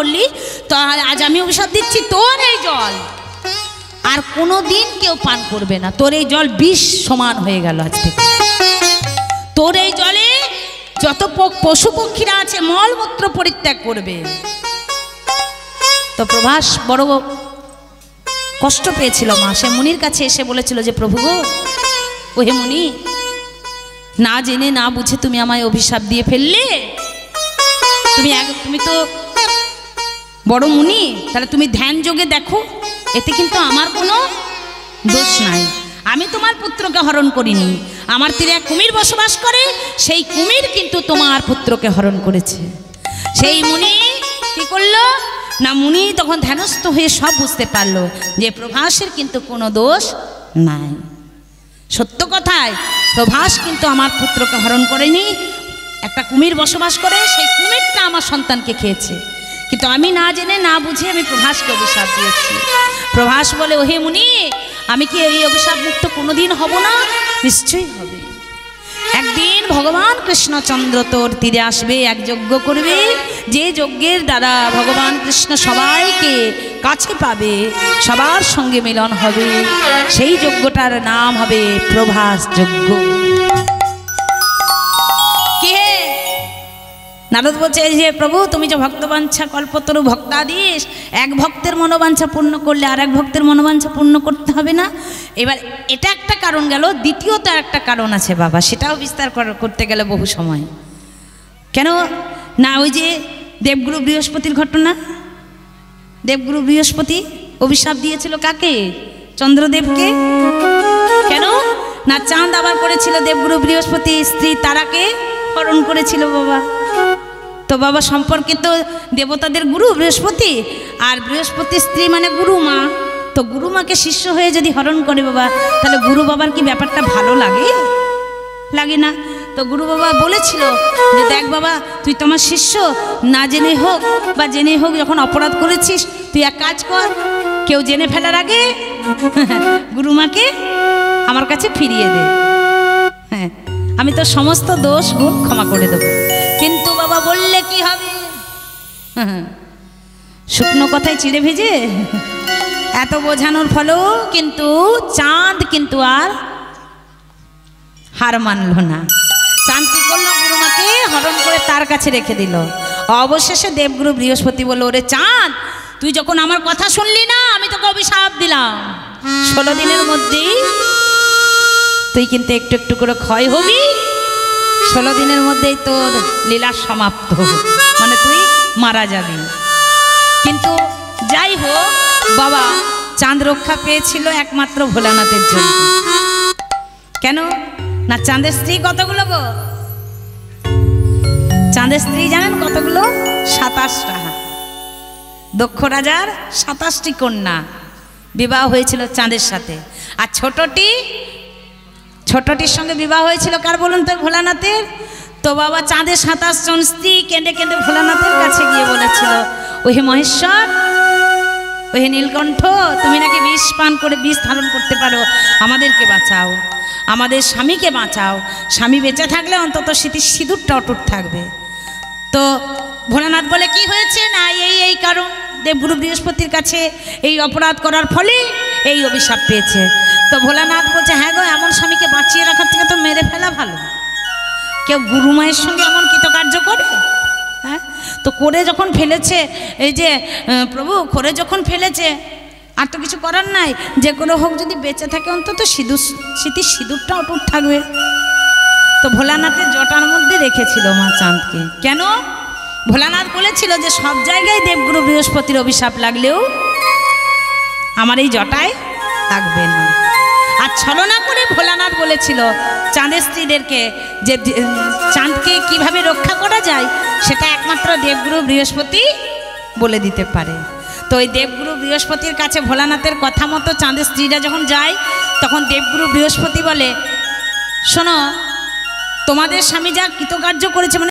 করলি, তো আজ আমি অভিশাপ দিচ্ছি তোর এই জল আর কোনো দিন কেউ পান করবে না। তোর এই জল বিষ সমান হয়ে গেল আজ থেকে। তোর এই জলে যত পশু পক্ষীরা আছে মলমূত্র পরিত্যাগ করবে। তো প্রভাস বড় কষ্ট পেয়েছিল মা, সে মুনির কাছে এসে বলেছিল যে প্রভু গো, ওহে মুনি, না জেনে না বুঝে তুমি আমায় অভিশাপ দিয়ে ফেললে। তুমি তো বড় মুনি, তাহলে তুমি ধ্যান যোগে দেখো, এতে কিন্তু আমার কোনো দোষ নাই। আমি তোমার পুত্রকে হরণ করিনি, আমার তীরে এক কুমির বসবাস করে, সেই কুমির কিন্তু তোমার পুত্রকে হরণ করেছে। সেই মুনি কি করলো না, মুনি তখন ধ্যানস্থ হয়ে সব বুঝতে পারলো যে প্রভাসের কিন্তু কোনো দোষ নাই। সত্য কথায় প্রভাস কিন্তু আমার পুত্রকে হরণ করেনি, একটা কুমির বসবাস করে, সেই কুমিরটা আমার সন্তানকে খেয়েছে, কিন্তু আমি না জেনে না বুঝে আমি প্রভাসকে অভিশাপ দিয়েছি। প্রভাস বলে ওহে মুনি, আমি কি এই অভিশাপ মুক্ত কোনোদিন হব না? নিশ্চয়ই হবে। একদিন ভগবান কৃষ্ণচন্দ্র তোর তীরে আসবে, এক যজ্ঞ করবে, যে যজ্ঞের দ্বারা ভগবান কৃষ্ণ সবাইকে কাছে পাবে, সবার সঙ্গে মিলন হবে, সেই যজ্ঞটার নাম হবে প্রভাস যজ্ঞ। কে নারদ বলছে যে প্রভু, তুমি যে ভক্তবাঞ্ছা কল্পতরু ভক্তাদিস, এক ভক্তের মনোবাঞ্ছা পূর্ণ করলে আর এক ভক্তের মনোবাঞ্ছা পূর্ণ করতে হবে না? এবার এটা একটা কারণ গেল, দ্বিতীয়ত একটা কারণ আছে বাবা, সেটাও বিস্তার করতে গেলে বহু সময়। কেন না, ওই যে দেবগুরু বৃহস্পতির ঘটনা, দেবগুরু বৃহস্পতি অভিশাপ দিয়েছিল কাকে? চন্দ্রদেবকে। কেন না, চাঁদ আবার করেছিল দেবগুরু বৃহস্পতি স্ত্রী তারাকে হরণ করেছিল বাবা। তো বাবা সম্পর্কিত দেবতাদের গুরু বৃহস্পতি, আর বৃহস্পতির স্ত্রী মানে গুরু মা। তো গুরু মাকে শিষ্য হয়ে যদি হরণ করে বাবা, তাহলে গুরু বাবার কি ব্যাপারটা ভালো লাগে? লাগে না। তো গুরু বাবা বলেছিল যে দেখ বাবা, তুই তোমার শিষ্য, না জেনে হোক বা জেনে হোক যখন অপরাধ করেছিস, তুই এক কাজ কর, কেউ জেনে ফেলার আগে গুরু মাকে আমার কাছে ফিরিয়ে দে, হ্যাঁ আমি তো সমস্ত দোষ গুণ ক্ষমা করে দেবো। কিন্তু বাবা বললে কি হবে, শুকনো কথায় চিড়ে ভেজে, এত বোঝানোর ফলেও কিন্তু চাঁদ কিন্তু আর হার মানল না। চাঁদ কি করলো, গুরুমাকে হরণ করে তার কাছে রেখে দিল। অবশেষে দেবগুরু বৃহস্পতি বলল, ওরে চাঁদ, তুই যখন আমার কথা শুনলি না, আমি তোকে অভিশাপ দিলাম, 16 দিনের মধ্যেই তুই কিন্তু একটু একটু করে ক্ষয় হবি, 16 দিনের মধ্যেই তোর লীলা সমাপ্ত, মানে তুই মারা যাবি। কিন্তু যাই হোক বাবা, চাঁদ রক্ষা পেয়েছিল একমাত্র ভোলানাথের জন্য। কেন না, চাঁদের স্ত্রী কতগুলো গো? চাঁদের স্ত্রী জানেন কতগুলো? 27টা। দক্ষ রাজার 27টি কন্যা বিবাহ হয়েছিল চাঁদের সাথে। আর ছোটটির সঙ্গে বিবাহ হয়েছিল কার বলুন তো? ভোলানাথের। তো বাবা চাঁদের 27 জন স্ত্রী কেঁদে কেঁদে ভোলানাথের কাছে গিয়ে বলেছিল, ওহে মহেশ্বর, ওহে নীলকণ্ঠ, তুমি নাকি বিষ পান করে বিষ ধারণ করতে পারো, আমাদেরকে বাঁচাও, আমাদের স্বামীকে বাঁচাও, স্বামী বেঁচে থাকলে অন্তত স্মৃতির সিঁদুরটা অটুট থাকবে। তো ভোলানাথ বলে কি হয়েছে না, এই কারণ দেবগুরু বৃহস্পতির কাছে এই অপরাধ করার ফলে এই অভিশাপ পেয়েছে। তো ভোলানাথ বলছে, হ্যাঁ গো, এমন স্বামীকে বাঁচিয়ে রাখার থেকে তো মেরে ফেলা ভালো। কেউ গুরু মায়ের সঙ্গে এমন কৃতকার্য করে? হ্যাঁ, তো করে যখন ফেলেছে, এই যে প্রভু করে যখন ফেলেছে, আর তো কিছু করার নাই, যে কোনো হোক যদি বেঁচে থাকে অন্তত স্মৃতির সিঁদুরটা অটুট থাকবে। তো ভোলানাথের জটার মধ্যে রেখেছিল মা চাঁদকে। কেন? ভোলানাথ বলেছিল যে সব জায়গায় দেবগুরু বৃহস্পতির অভিশাপ লাগলেও আমার এই জটায় লাগবে না। আর ছলনা করে ভোলানাথ বলেছিল চাঁদের স্ত্রীদেরকে যে চাঁদকে কিভাবে রক্ষা করা যায় সেটা একমাত্র দেবগুরু বৃহস্পতি বলে দিতে পারে। তো ওই দেবগুরু বৃহস্পতির কাছে ভোলানাথের কথা মতো চাঁদের স্ত্রীরা যখন যায়, তখন দেবগুরু বৃহস্পতি বলে, শোনো, তোমাদের স্বামী যা কৃতকার্য করেছে, মানে